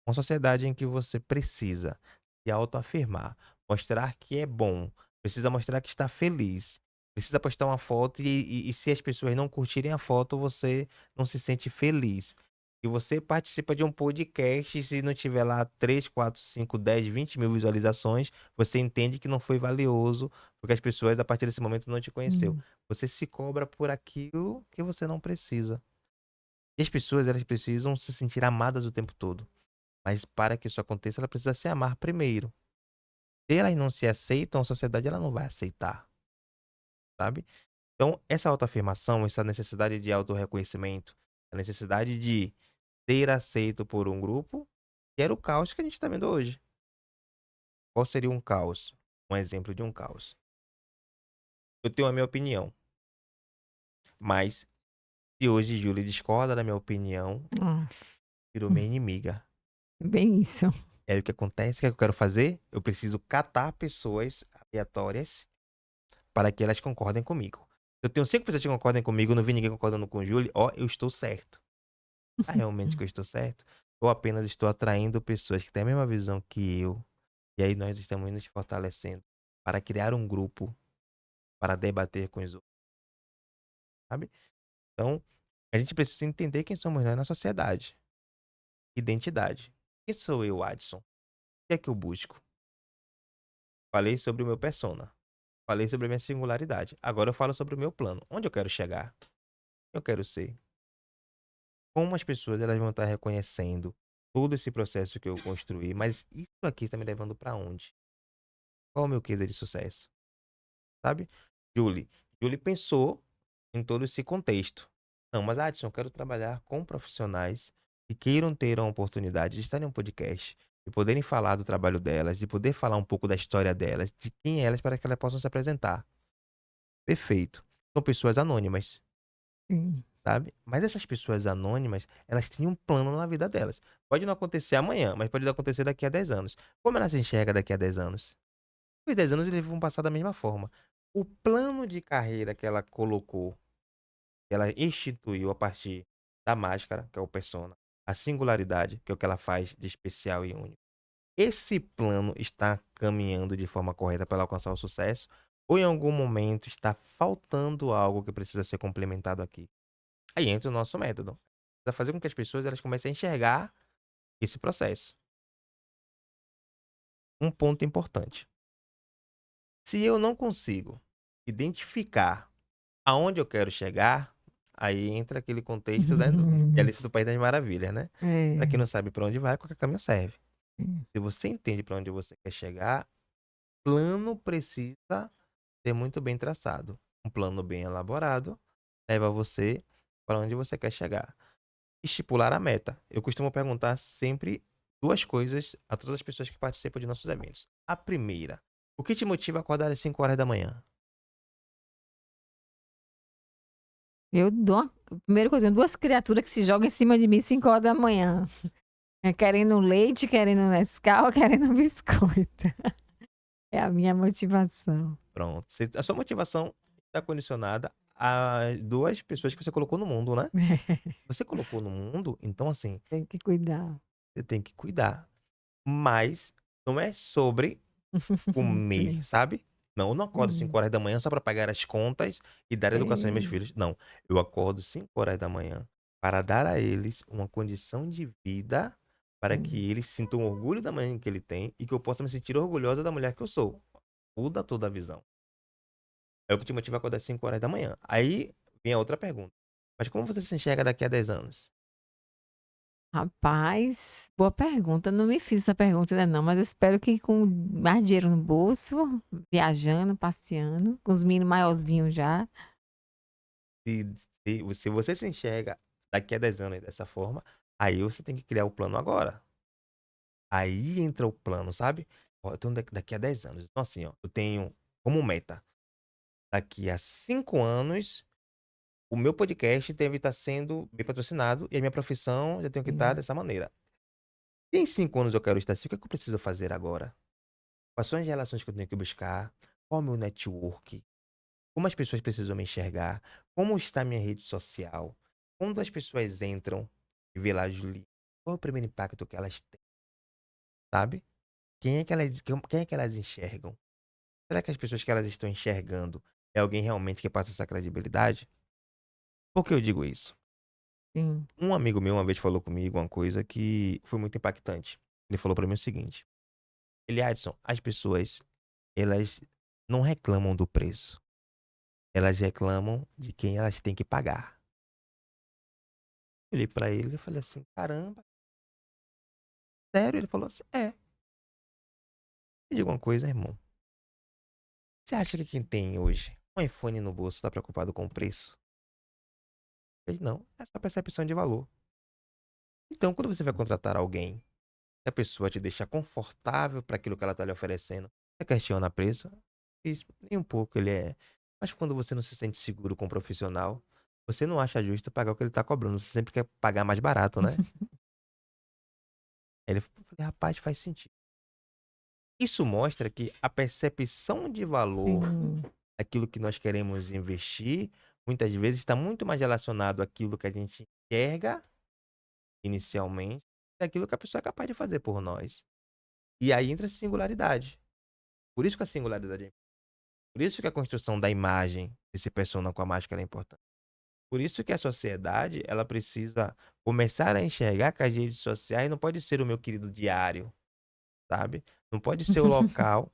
Uma sociedade em que você precisa se autoafirmar, mostrar que é bom, precisa mostrar que está feliz, precisa postar uma foto e se as pessoas não curtirem a foto, você não se sente feliz. E você participa de um podcast, se não tiver lá 3, 4, 5, 10, 20 mil visualizações, você entende que não foi valioso, porque as pessoas, a partir desse momento, não te conheceu. Hum. Você se cobra por aquilo que você não precisa. E as pessoas, elas precisam se sentir amadas o tempo todo. Mas para que isso aconteça, ela precisa se amar primeiro. Se elas não se aceitam, a sociedade ela não vai aceitar, sabe? Então, essa autoafirmação, essa necessidade de autorreconhecimento, a necessidade de ser aceito por um grupo, que era o caos que a gente está vendo hoje. Qual seria um caos? Um exemplo de um caos. Eu tenho a minha opinião, mas se hoje Júlia discorda da minha opinião, Ah, virou minha inimiga. bem isso. É o que acontece, o que eu quero fazer? Eu preciso catar pessoas aleatórias para que elas concordem comigo. Eu tenho 5 pessoas que concordem comigo, não vi ninguém concordando com o Júlio, ó, eu estou certo. Ah, realmente que eu estou certo? Ou apenas estou atraindo pessoas que têm a mesma visão que eu, e aí nós estamos nos fortalecendo para criar um grupo, para debater com os outros, sabe? Então, a gente precisa entender quem somos nós na sociedade. Identidade. Quem sou eu, Adson? O que é que eu busco? Falei sobre o meu persona. Falei sobre a minha singularidade. Agora eu falo sobre o meu plano. Onde eu quero chegar? Eu quero ser. Como as pessoas elas vão estar reconhecendo todo esse processo que eu construí, mas isso aqui está me levando para onde? Qual é o meu case de sucesso? Sabe? Julie. Julie pensou em todo esse contexto. Não, mas Adson, eu quero trabalhar com profissionais que queiram ter uma oportunidade de estar em um podcast, de poderem falar do trabalho delas, de poder falar um pouco da história delas, de quem elas, para que elas possam se apresentar. Perfeito. São pessoas anônimas. Sim. Sabe? Mas essas pessoas anônimas, elas têm um plano na vida delas. Pode não acontecer amanhã, mas pode acontecer daqui a 10 anos. Como ela se enxerga daqui a 10 anos? Os 10 anos eles vão passar da mesma forma. O plano de carreira que ela colocou, que ela instituiu a partir da máscara, que é o persona, a singularidade, que é o que ela faz de especial e único. Esse plano está caminhando de forma correta para ela alcançar o sucesso? Ou em algum momento está faltando algo que precisa ser complementado aqui? Aí entra o nosso método. Pra fazer com que as pessoas elas comecem a enxergar esse processo. Um ponto importante. Se eu não consigo identificar aonde eu quero chegar, aí entra aquele contexto, né, de Alice do País das Maravilhas, né? Pra quem É. não sabe pra onde vai, qualquer caminho serve. Se você entende pra onde você quer chegar, plano precisa ser muito bem traçado. Um plano bem elaborado leva você para onde você quer chegar. Estipular a meta. Eu costumo perguntar sempre 2 coisas a todas as pessoas que participam de nossos eventos. A primeira: o que te motiva a acordar às 5 horas da manhã? Eu dou uma primeiro que eu tenho 2 criaturas que se jogam em cima de mim 5 horas da manhã. É querendo leite, querendo Nescau, querendo biscoito. É a minha motivação. Pronto, a sua motivação está condicionada a 2 pessoas que você colocou no mundo, né. Você colocou no mundo, então assim, Tem que cuidar. você tem que cuidar. Mas não é sobre comer, Sim. sabe. Não, eu não acordo Hum. 5 horas da manhã só para pagar as contas e dar educação aos meus É. filhos. Não, eu acordo 5 horas da manhã para dar a eles uma condição de vida para Hum. que eles sintam orgulho da mãe que ele tem e que eu possa me sentir orgulhosa da mulher que eu sou. Muda toda a visão. É o que te motiva a acordar às 5 horas da manhã. Aí vem a outra pergunta. Mas como você se enxerga daqui a 10 anos? Rapaz, boa pergunta. Não me fiz essa pergunta ainda não, mas eu espero que com mais dinheiro no bolso, viajando, passeando, com os meninos maiorzinhos já. Se, se você se enxerga daqui a 10 anos dessa forma, aí você tem que criar o plano agora. Aí entra o plano, sabe? Ó, eu tenho daqui a 10 anos. Então, assim, ó, eu tenho como meta, daqui a 5 anos, o meu podcast deve estar sendo bem patrocinado e a minha profissão já tenho que estar Sim. dessa maneira. Se em 5 anos eu quero estar assim, o que é que eu preciso fazer agora? Quais são as relações que eu tenho que buscar? Qual é o meu network? como as pessoas precisam me enxergar, como está a minha rede social. Quando as pessoas entram e vê lá os livros, qual é o primeiro impacto que elas têm, sabe? Quem é que elas enxergam? Será que as pessoas que elas estão enxergando é alguém realmente que passa essa credibilidade? Por que eu digo isso? Sim, Um amigo meu uma vez falou comigo uma coisa que foi muito impactante. Ele falou pra mim o seguinte: ele, Adson, as pessoas, elas não reclamam do preço, elas reclamam de quem elas têm que pagar. Eu olhei pra ele e falei assim: caramba, sério? Ele falou assim: é. Me diga uma coisa, irmão. Você acha que quem tem hoje um iPhone no bolso tá preocupado com o preço? Ele não, é só percepção de valor. Então, quando você vai contratar alguém, se a pessoa te deixa confortável para aquilo que ela tá lhe oferecendo, você questiona preço? Isso, nem um pouco ele é. Mas quando você não se sente seguro com o profissional, você não acha justo pagar o que ele tá cobrando. Você sempre quer pagar mais barato, né? Aí ele falou, rapaz, faz sentido. Isso mostra que a percepção de valor, sim, aquilo que nós queremos investir, muitas vezes está muito mais relacionado àquilo que a gente enxerga inicialmente, daquilo que a pessoa é capaz de fazer por nós. E aí entra a singularidade. Por isso que a singularidade é, por isso que a construção da imagem desse persona com a máscara é importante. Por isso que a sociedade, ela precisa começar a enxergar que as redes sociais não pode ser o meu querido diário, sabe? Não pode ser o local,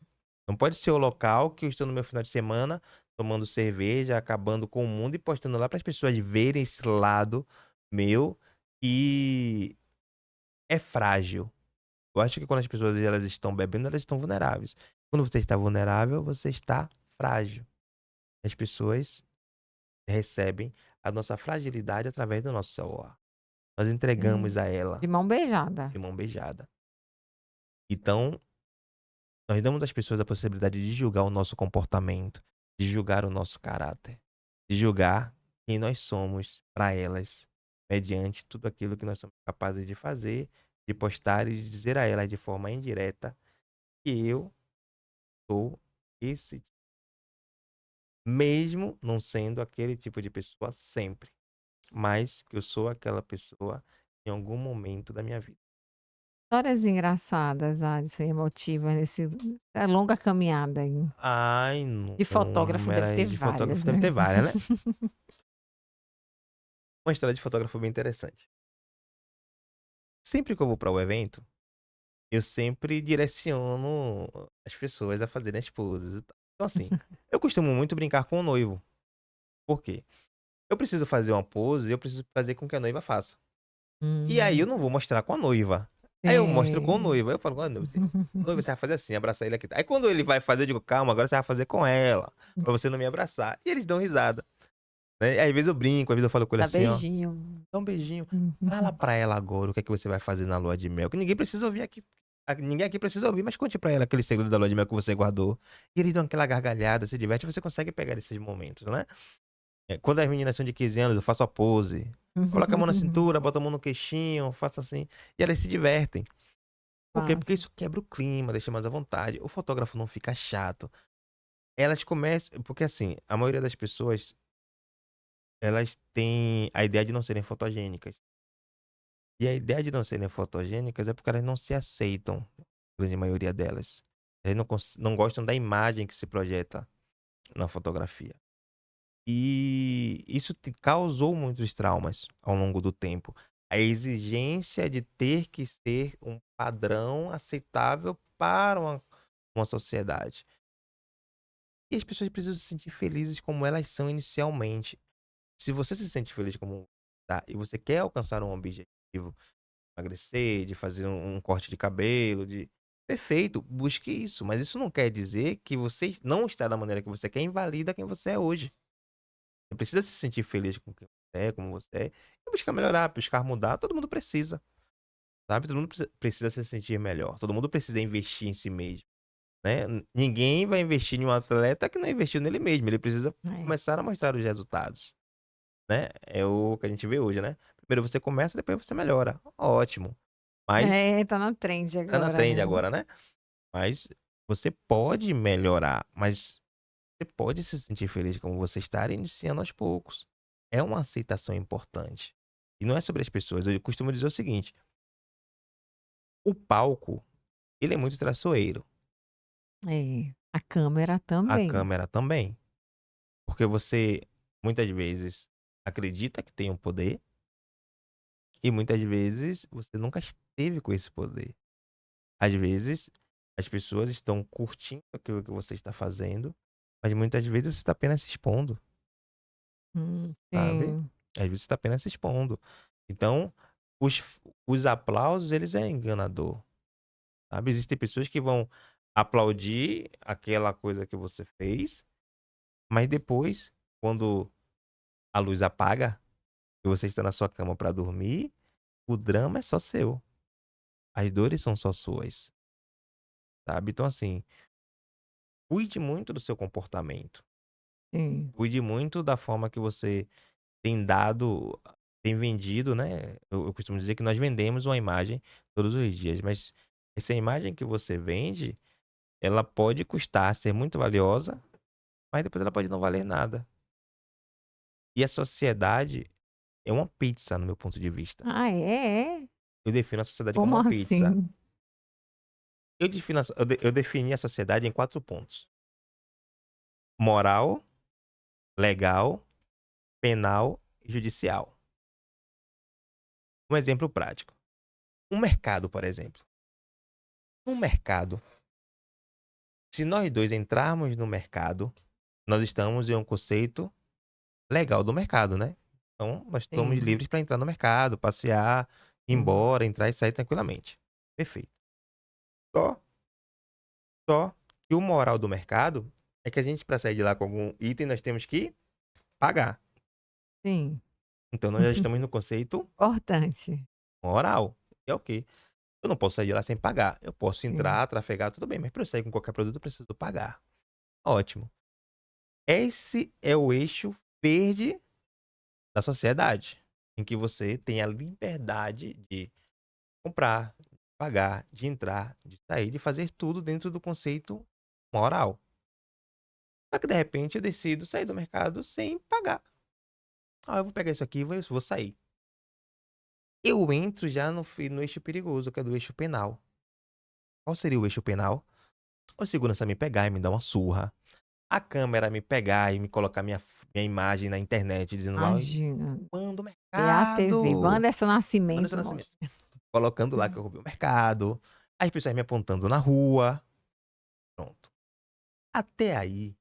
não pode ser o local que eu estou no meu final de semana tomando cerveja, acabando com o mundo e postando lá para as pessoas verem esse lado meu que é frágil. Eu acho que quando as pessoas elas estão bebendo, elas estão vulneráveis. Quando você está vulnerável, você está frágil. As pessoas recebem a nossa fragilidade através do nosso celular. Nós entregamos sim. a De ela mão beijada. de mão beijada. Então, nós damos às pessoas a possibilidade de julgar o nosso comportamento, de julgar o nosso caráter, de julgar quem nós somos para elas, mediante tudo aquilo que nós somos capazes de fazer, de postar e de dizer a elas de forma indireta que eu sou esse, mesmo não sendo aquele tipo de pessoa sempre, mas que eu sou aquela pessoa em algum momento da minha vida. Histórias engraçadas, Alisson, e emotivas nesse longa caminhada aí. Ai, De fotógrafo deve ter de fotógrafo várias, deve né? ter várias, né? Uma história de fotógrafo bem interessante. Sempre que eu vou para o evento, eu sempre direciono as pessoas a fazerem as poses e tal. Então, assim, eu costumo muito brincar com o noivo. Por quê? Eu preciso fazer uma pose, eu preciso fazer com que a noiva faça. E aí eu Hum, não vou mostrar com a noiva. Aí eu mostro com o sim. noivo. Aí eu falo, ó, noiva, você vai fazer assim, abraçar ele aqui. Aí quando ele vai fazer, eu digo, calma, agora você vai fazer com ela, pra você não me abraçar. E eles dão risada, né? Aí, às vezes eu brinco, às vezes eu falo com ele Dá assim, ó, beijinho. dá um beijinho. Fala Uhum. pra ela agora o que é que você vai fazer na lua de mel. Que ninguém precisa ouvir aqui. Ninguém aqui precisa ouvir, mas conte pra ela aquele segredo da lua de mel que você guardou. E eles dão aquela gargalhada, se diverte, você consegue pegar esses momentos, né? Quando as meninas são de 15 anos, eu faço a pose. Coloca a mão na cintura, bota a mão no queixinho, faço assim. E elas se divertem. Por quê? Porque Massa. isso quebra o clima, deixa mais à vontade. O fotógrafo não fica chato. Elas começam. Porque assim, a maioria das pessoas, elas têm a ideia de não serem fotogênicas. E a ideia de não serem fotogênicas é porque elas não se aceitam, a grande maioria delas. Elas não gostam da imagem que se projeta na fotografia. E isso causou muitos traumas ao longo do tempo. A exigência de ter que ser um padrão aceitável para uma sociedade. E as pessoas precisam se sentir felizes como elas são inicialmente. Se você se sente feliz como tá, e você quer alcançar um objetivo, emagrecer, de fazer um corte de cabelo, de perfeito, busque isso, mas isso não quer dizer que você não está da maneira que você quer, invalida quem você é hoje. Você precisa se sentir feliz com quem você é, como você é, e buscar melhorar, buscar mudar, todo mundo precisa, sabe? Todo mundo precisa se sentir melhor, todo mundo precisa investir em si mesmo, né? Ninguém vai investir em um atleta que não investiu nele mesmo, ele precisa É. começar a mostrar os resultados, né? É o que a gente vê hoje, né? Primeiro você começa, depois você melhora. Ótimo. Mas É, tá na trend tá na agora, trend né? agora, né? Mas você pode melhorar, mas você pode se sentir feliz como você está iniciando aos poucos. É uma aceitação importante. E não é sobre as pessoas. Eu costumo dizer o seguinte: o palco, ele é muito traiçoeiro. É, a câmera A também. câmera também. Porque você, muitas vezes, acredita que tem um poder e muitas vezes você nunca esteve com esse poder. Às vezes, as pessoas estão curtindo aquilo que você está fazendo, mas muitas vezes você está apenas se expondo, sabe? Sim, Às vezes você está apenas se expondo. Então, os aplausos, eles é enganador, sabe? Existem pessoas que vão aplaudir aquela coisa que você fez, mas depois, quando a luz apaga e você está na sua cama para dormir, o drama é só seu. As dores são só suas, sabe? Então, assim, cuide muito do seu comportamento. sim. Cuide muito da forma que você tem dado, tem vendido, né? Eu costumo dizer que nós vendemos uma imagem todos os dias, mas essa imagem que você vende, ela pode custar ser muito valiosa, mas depois ela pode não valer nada. E a sociedade é uma pizza, no meu ponto de vista. Ah, é? Eu defino a sociedade como Como uma pizza. assim? Eu defini a sociedade em 4 pontos: moral, legal, penal e judicial. Um exemplo prático. Um mercado, por exemplo. Um mercado, se nós dois entrarmos no mercado, nós estamos em um conceito legal do mercado, né? Então, nós estamos Sim, livres para entrar no mercado, passear, ir sim. embora, entrar e sair tranquilamente. Perfeito. Só, só que o moral do mercado é que a gente, para sair de lá com algum item, nós temos que pagar. Sim. Então, nós já estamos no conceito Importante. moral. Que é o quê? Eu não posso sair de lá sem pagar. Eu posso Sim. entrar, trafegar, tudo bem, mas para eu sair com qualquer produto, eu preciso pagar. Ótimo. Esse é o eixo verde da sociedade, em que você tem a liberdade de comprar, de pagar, de entrar, de sair, de fazer tudo dentro do conceito moral. Só que de repente eu decido sair do mercado sem pagar. Ah, eu vou pegar isso aqui e vou sair. Eu entro já no eixo perigoso, que é do eixo penal. Qual seria o eixo penal? O segurança me pegar e me dar uma surra. A câmera me pegar e me colocar minha imagem na internet dizendo lá, Imagina. manda o PATV, mercado. Vanessa Manda Nascimento Nascimento. mostra. Colocando lá que eu roubei o mercado, as pessoas me apontando na rua. Pronto. Até aí,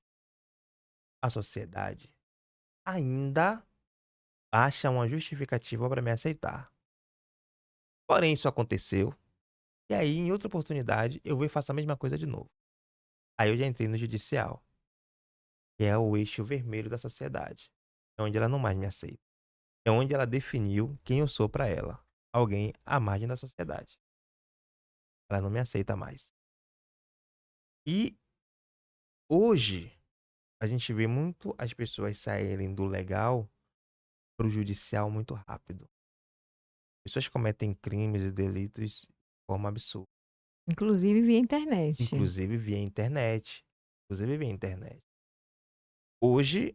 a sociedade ainda acha uma justificativa para me aceitar. Porém, isso aconteceu, e aí, em outra oportunidade, eu vou e faço a mesma coisa de novo. Aí eu já entrei no judicial, que é o eixo vermelho da sociedade. É onde ela não mais me aceita. É onde ela definiu quem eu sou para ela. Alguém à margem da sociedade. Ela não me aceita mais. E hoje, a gente vê muito as pessoas saírem do legal para o judicial muito rápido. Pessoas cometem crimes e delitos de forma absurda, Inclusive via internet. inclusive via internet. Inclusive via internet. Hoje,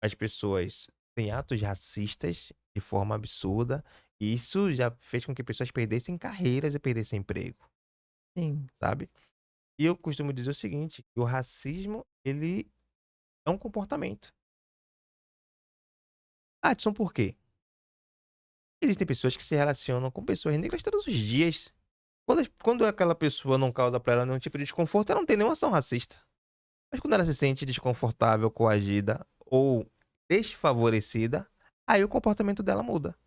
as pessoas têm atos racistas de forma absurda, e isso já fez com que pessoas perdessem carreiras e perdessem emprego, Sim. sabe? E eu costumo dizer o seguinte, que o racismo, ele é um comportamento. Adson, por quê? Existem pessoas que se relacionam com pessoas negras todos os dias. Quando aquela pessoa não causa pra ela nenhum tipo de desconforto, ela não tem nenhuma ação racista. Mas quando ela se sente desconfortável, coagida ou desfavorecida, aí o comportamento dela muda.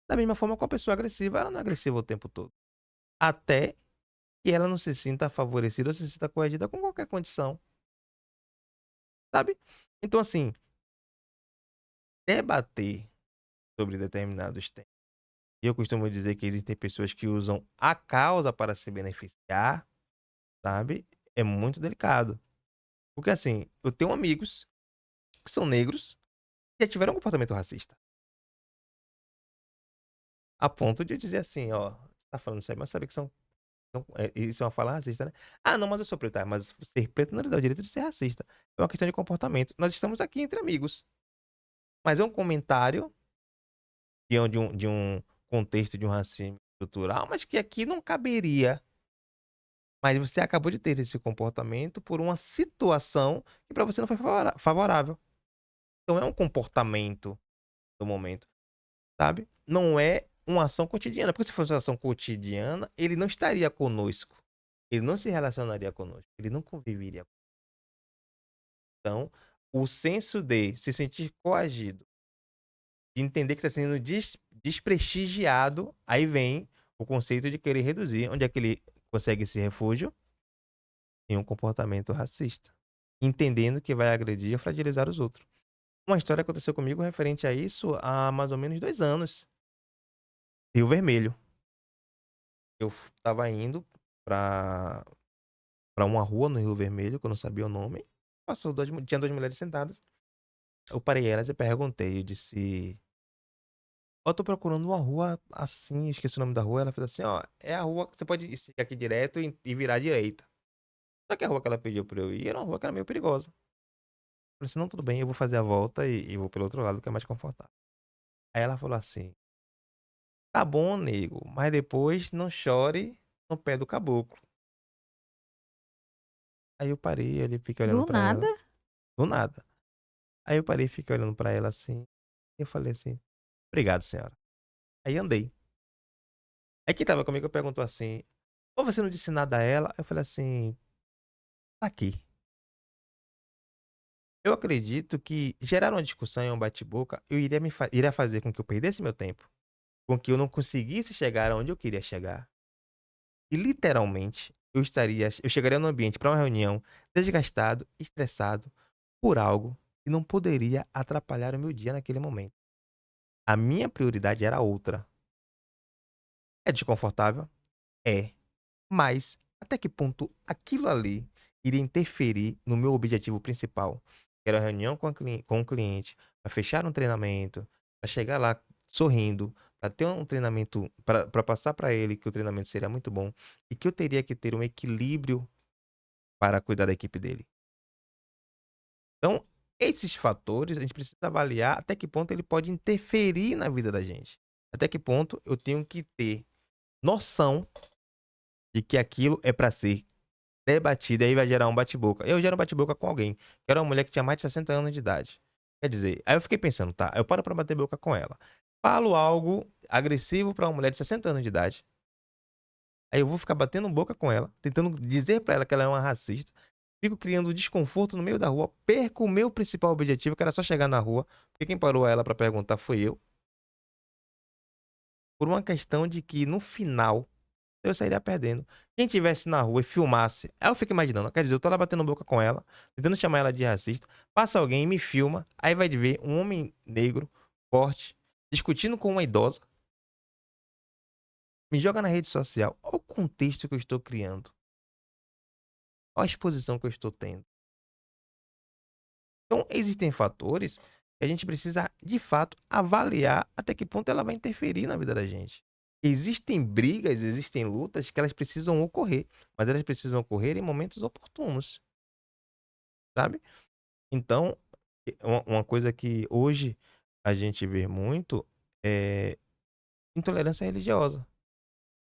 Da mesma forma com a pessoa agressiva, ela não é agressiva o tempo todo. Até que ela não se sinta favorecida ou se sinta coagida com qualquer condição, sabe? Então, assim, debater sobre determinados temas. E eu costumo dizer que existem pessoas que usam a causa para se beneficiar, sabe? É muito delicado. Porque assim, eu tenho amigos que são negros e já tiveram um comportamento racista. A ponto de eu dizer assim, ó, você tá falando isso aí, mas sabe que são Então, isso é uma fala racista, né? Ah, não, mas eu sou preto. Ah, mas ser preto não lhe dá o direito de ser racista. É uma questão de comportamento. Nós estamos aqui entre amigos. Mas é um comentário de um contexto de um racismo estrutural, mas que aqui não caberia. Mas você acabou de ter esse comportamento por uma situação que para você não foi favorável. Então é um comportamento do momento, sabe? Não é uma ação cotidiana. Porque se fosse uma ação cotidiana, ele não estaria conosco. Ele não se relacionaria conosco. Ele não conviveria. Então, o senso de se sentir coagido, de entender que está sendo desprestigiado, aí vem o conceito de querer reduzir. Onde é que ele consegue esse refúgio? Em um comportamento racista. Entendendo que vai agredir ou fragilizar os outros. Uma história aconteceu comigo referente a isso há mais ou menos 2 anos. Rio Vermelho. Eu estava indo pra uma rua no Rio Vermelho, que eu não sabia o nome. Tinha 2 mulheres sentadas. Eu parei elas e perguntei, eu disse: "Ó, tô procurando uma rua assim", esqueci o nome da rua. Ela fez assim: "Ó, é a rua que você pode seguir aqui direto e virar à direita". Só que a rua que ela pediu pra eu ir era uma rua que era meio perigosa. Eu falei assim: "Não, tudo bem, eu vou fazer a volta e vou pelo outro lado que é mais confortável". Aí ela falou assim: "Tá bom, nego, mas depois não chore no pé do caboclo". Aí eu parei, ali fiquei olhando Do pra nada, ela, do nada. Aí eu parei e fiquei olhando pra ela assim, e eu falei assim: "Obrigado, senhora". Aí andei. Aí quem estava comigo perguntou assim: "Pô, você não disse nada a ela?" Eu falei assim: "Tá aqui". Eu acredito que gerar uma discussão e um bate-boca, eu iria fazer com que eu perdesse meu tempo, com que eu não conseguisse chegar aonde eu queria chegar. E literalmente, eu chegaria no ambiente para uma reunião desgastado, estressado, por algo que não poderia atrapalhar o meu dia naquele momento. A minha prioridade era outra. É desconfortável? É. Mas até que ponto aquilo ali iria interferir no meu objetivo principal, que era a reunião com o cliente, para fechar um treinamento, para chegar lá sorrindo, para ter um treinamento, para passar para ele que o treinamento seria muito bom e que eu teria que ter um equilíbrio para cuidar da equipe dele. Então, esses fatores a gente precisa avaliar até que ponto ele pode interferir na vida da gente. Até que ponto eu tenho que ter noção de que aquilo é para ser debatido, e aí vai gerar um bate-boca. Eu gero um bate-boca com alguém, que era uma mulher que tinha mais de 60 anos de idade. Quer dizer, aí eu fiquei pensando, tá, eu paro pra bater boca com ela. Falo algo agressivo pra uma mulher de 60 anos de idade. Aí eu vou ficar batendo boca com ela, tentando dizer pra ela que ela é uma racista. Fico criando desconforto no meio da rua, perco o meu principal objetivo, que era só chegar na rua, porque quem parou ela pra perguntar foi eu, por uma questão de que no final eu sairia perdendo. Quem tivesse na rua e filmasse, aí eu fico imaginando, quer dizer, eu tô lá batendo boca com ela, tentando chamar ela de racista, passa alguém e me filma, aí vai ver um homem negro, forte, discutindo com uma idosa, me joga na rede social. Olha o contexto que eu estou criando, olha a exposição que eu estou tendo. Então, existem fatores que a gente precisa, de fato, avaliar até que ponto ela vai interferir na vida da gente. Existem brigas, existem lutas que elas precisam ocorrer, mas elas precisam ocorrer em momentos oportunos, sabe? Então, uma coisa que hoje a gente vê muito é intolerância religiosa.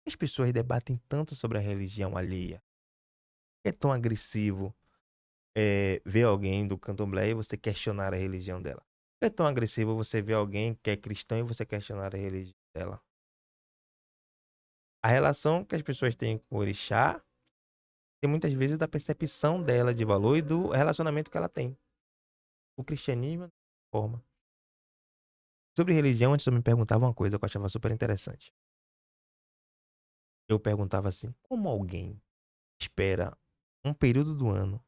As pessoas debatem tanto sobre a religião alheia. É tão agressivo ver alguém do candomblé e você questionar a religião dela. É tão agressivo você ver alguém que é cristão e você questionar a religião dela. A relação que as pessoas têm com o orixá tem muitas vezes da percepção dela de valor e do relacionamento que ela tem. O cristianismo, é forma. Sobre religião, antes eu me perguntava uma coisa que eu achava super interessante. Eu perguntava assim: como alguém espera um período do ano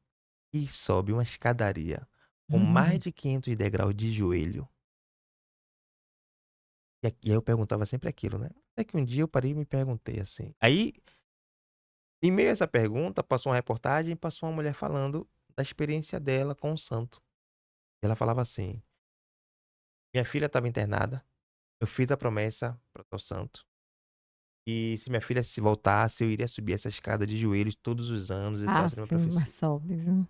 e sobe uma escadaria com mais de 500 degraus de joelho? E aí eu perguntava sempre aquilo, né? Até que um dia eu parei e me perguntei assim. Aí, em meio a essa pergunta, passou uma reportagem e passou uma mulher falando da experiência dela com o santo. Ela falava assim: minha filha estava internada, eu fiz a promessa para o santo. E se minha filha se voltasse, eu iria subir essa escada de joelhos todos os anos e tal, essa era a minha Ave, mas profecia. sobe, viu.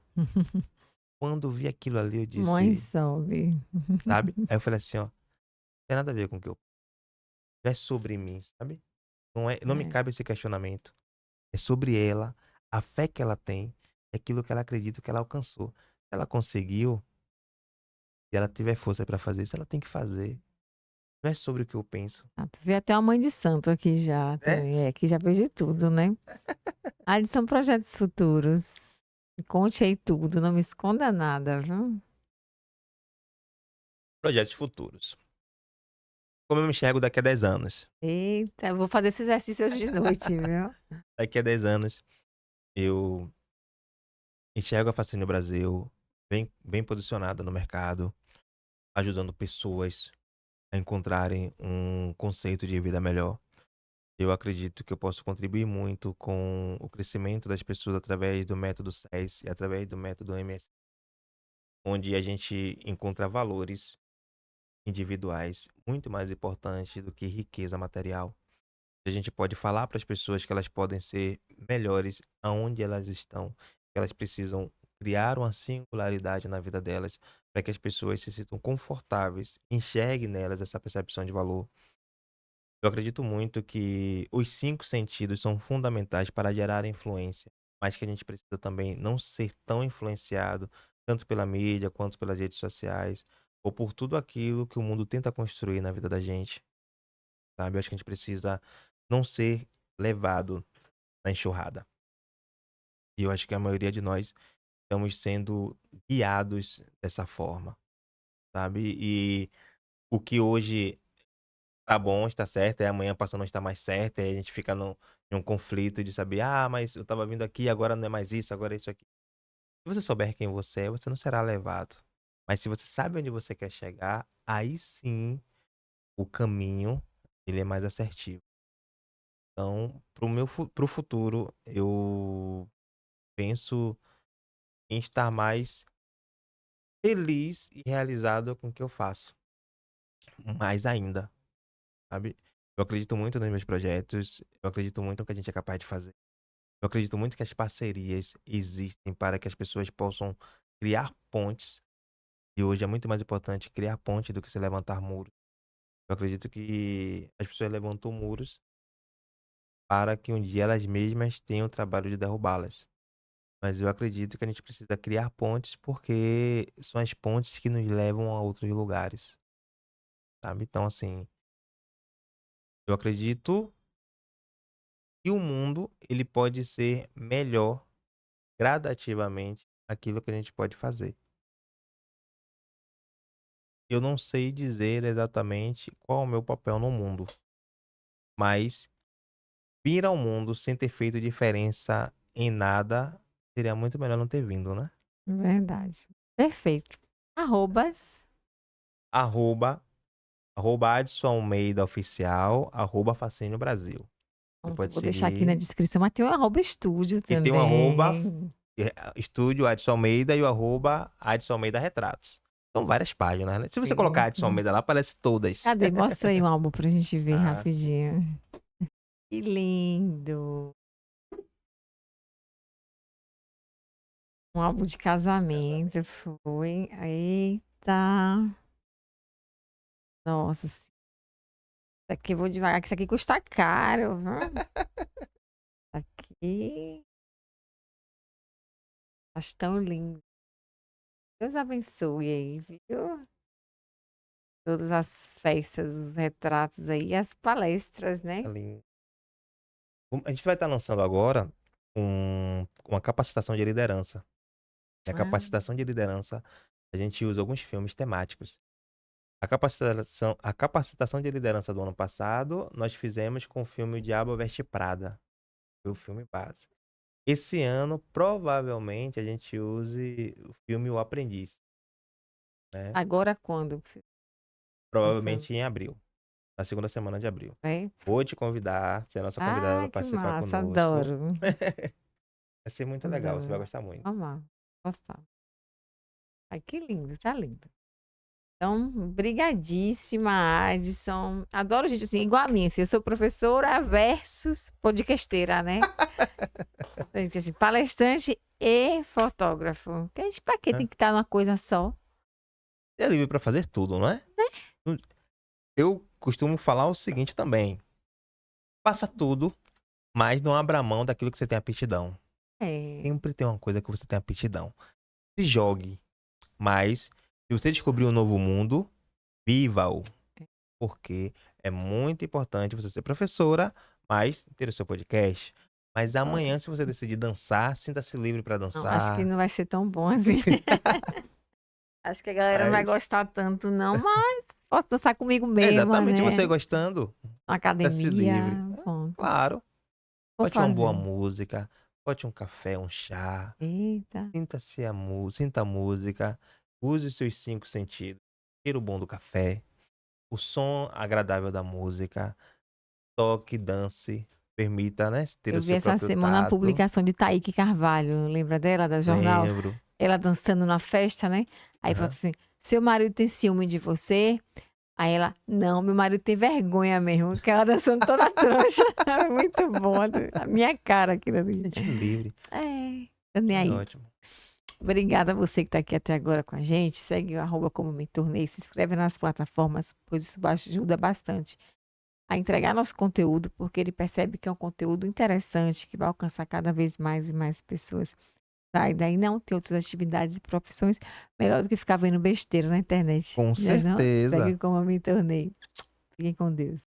Quando eu vi aquilo ali, eu Mãe disse, sobe. sabe? Aí eu falei assim, ó, tem nada a ver com o que eu não é sobre mim, sabe? Não me É, cabe esse questionamento. É sobre ela, a fé que ela tem, é aquilo que ela acredita que ela alcançou. Se ela conseguiu, se ela tiver força pra fazer isso, ela tem que fazer. Não é sobre o que eu penso. tu vê até uma mãe de santo aqui já É? também, que já fez de tudo, né. Ah, eles são projetos futuros. Me conte aí tudo, não me esconda nada, viu. Projetos futuros. Como eu me enxergo daqui a 10 anos? Eita, eu vou fazer esse exercício hoje de noite, viu. Daqui a 10 anos, eu enxergo a Fascínio Brasil bem posicionada no mercado, ajudando pessoas a encontrarem um conceito de vida melhor. Eu acredito que eu posso contribuir muito com o crescimento das pessoas através do método SES e através do método MS, onde a gente encontra valores individuais muito mais importantes do que riqueza material. A gente pode falar para as pessoas que elas podem ser melhores aonde elas estão, que elas precisam criar uma singularidade na vida delas, para que as pessoas se sintam confortáveis, enxerguem nelas essa percepção de valor. Eu acredito muito que os 5 sentidos são fundamentais para gerar influência, mas que a gente precisa também não ser tão influenciado, tanto pela mídia quanto pelas redes sociais, ou por tudo aquilo que o mundo tenta construir na vida da gente, sabe. Eu acho que a gente precisa não ser levado na enxurrada. E eu acho que a maioria de nós estamos sendo guiados dessa forma, sabe. E o que hoje tá bom, está certo, amanhã passa a não estar mais certo, aí a gente fica em um conflito de saber: "Ah, mas eu estava vindo aqui, agora não é mais isso, agora é isso aqui". Se você souber quem você é, você não será levado. Mas se você sabe onde você quer chegar, aí sim o caminho, ele é mais assertivo. Então, para o futuro, eu penso em estar mais feliz e realizado com o que eu faço, mais ainda, sabe. Eu acredito muito nos meus projetos, eu acredito muito no que a gente é capaz de fazer. Eu acredito muito que as parcerias existem para que as pessoas possam criar pontes, e hoje é muito mais importante criar ponte do que se levantar muros. Eu acredito que as pessoas levantam muros para que um dia elas mesmas tenham o trabalho de derrubá-las. Mas eu acredito que a gente precisa criar pontes, porque são as pontes que nos levam a outros lugares, sabe. Então, assim, eu acredito que o mundo ele pode ser melhor gradativamente aquilo que a gente pode fazer. Eu não sei dizer exatamente qual é o meu papel no mundo, mas vir ao mundo sem ter feito diferença em nada, seria muito melhor não ter vindo, né. Verdade. Perfeito. Arrobas. Arroba, Adson Almeida Oficial, @Fascínio Brasil. Você Pronto, pode vou deixar aqui na seguir. descrição, mas tem o arroba estúdio E tem o arroba também. estúdio Adson Almeida e o arroba Adson Almeida Retratos. São várias páginas, né. Se você colocar Adson Eita. Almeida lá, aparece todas. Cadê? Mostra aí um álbum pra gente ver Ah, sim. rapidinho. Que lindo. Um álbum de casamento, foi. Eita. Nossa, isso aqui eu vou devagar, que isso aqui custa caro, viu. Aqui, acho tão lindo. Deus abençoe aí, viu. Todas as festas, os retratos aí, e as palestras, Coisa né. linda. A gente vai estar lançando agora uma capacitação de liderança. Na Ah, capacitação de liderança, a gente usa alguns filmes temáticos. A capacitação de liderança do ano passado, nós fizemos com o filme O Diabo Veste Prada, foi o filme base. Esse ano, provavelmente, a gente use o filme O Aprendiz, né, agora quando que você tá lançando? provavelmente em abril, na segunda semana de abril. É? Vou te convidar, ser a nossa convidada Ai, para que participar massa, conosco. adoro, Vai ser muito legal, você vai adoro. gostar muito. Vou amar, gostar. Ai, que lindo, tá lindo. Então, brigadíssima, Adson. Adoro gente assim, igual a mim. Assim, eu sou professora versus podcasteira, né? Gente, assim, palestrante e fotógrafo. Que a gente, pra que tem Né? que estar numa coisa só? É livre pra fazer tudo, não é? Eu costumo falar o seguinte também. Faça tudo, mas não abra mão daquilo que você tem aptidão. É, Sempre tem uma coisa que você tem aptidão. Se jogue, mas se você descobrir um novo mundo, viva-o. Porque é muito importante você ser professora, mas ter o seu podcast. Mas amanhã, se você decidir dançar, sinta-se livre para não, acho que dançar. não vai ser tão bom assim. Acho que a galera não vai Mas, gostar tanto, não, mas posso dançar comigo mesma, exatamente, você né? gostando, Na sinta-se academia, livre. pronto. Claro, Vou bote uma boa fazer. música, bote um café, um chá. Eita. Sinta a música, use os seus 5 sentidos. Tira o bom do café, o som agradável da música, toque, dance, permita, né, ter Eu o vi seu essa próprio semana a tato. publicação de Taíque Carvalho, lembra dela, da jornal? Lembro. Ela dançando na festa, né? Aí falou Aham. assim: seu marido tem ciúme de você? Aí ela, não, meu marido tem vergonha mesmo, que ela dançando toda troncha. Muito bom, a minha cara aquilo ali. Gente livre, É, tá nem é aí. ótimo. Obrigada a você que está aqui até agora com a gente. Segue o arroba como me tornei, se inscreve nas plataformas, pois isso ajuda bastante a entregar nosso conteúdo, porque ele percebe que é um conteúdo interessante, que vai alcançar cada vez mais e mais pessoas. Tá? E daí não ter outras atividades e profissões, melhor do que ficar vendo besteira na internet. Com Né não? certeza. Segue como eu me tornei. Fiquem com Deus.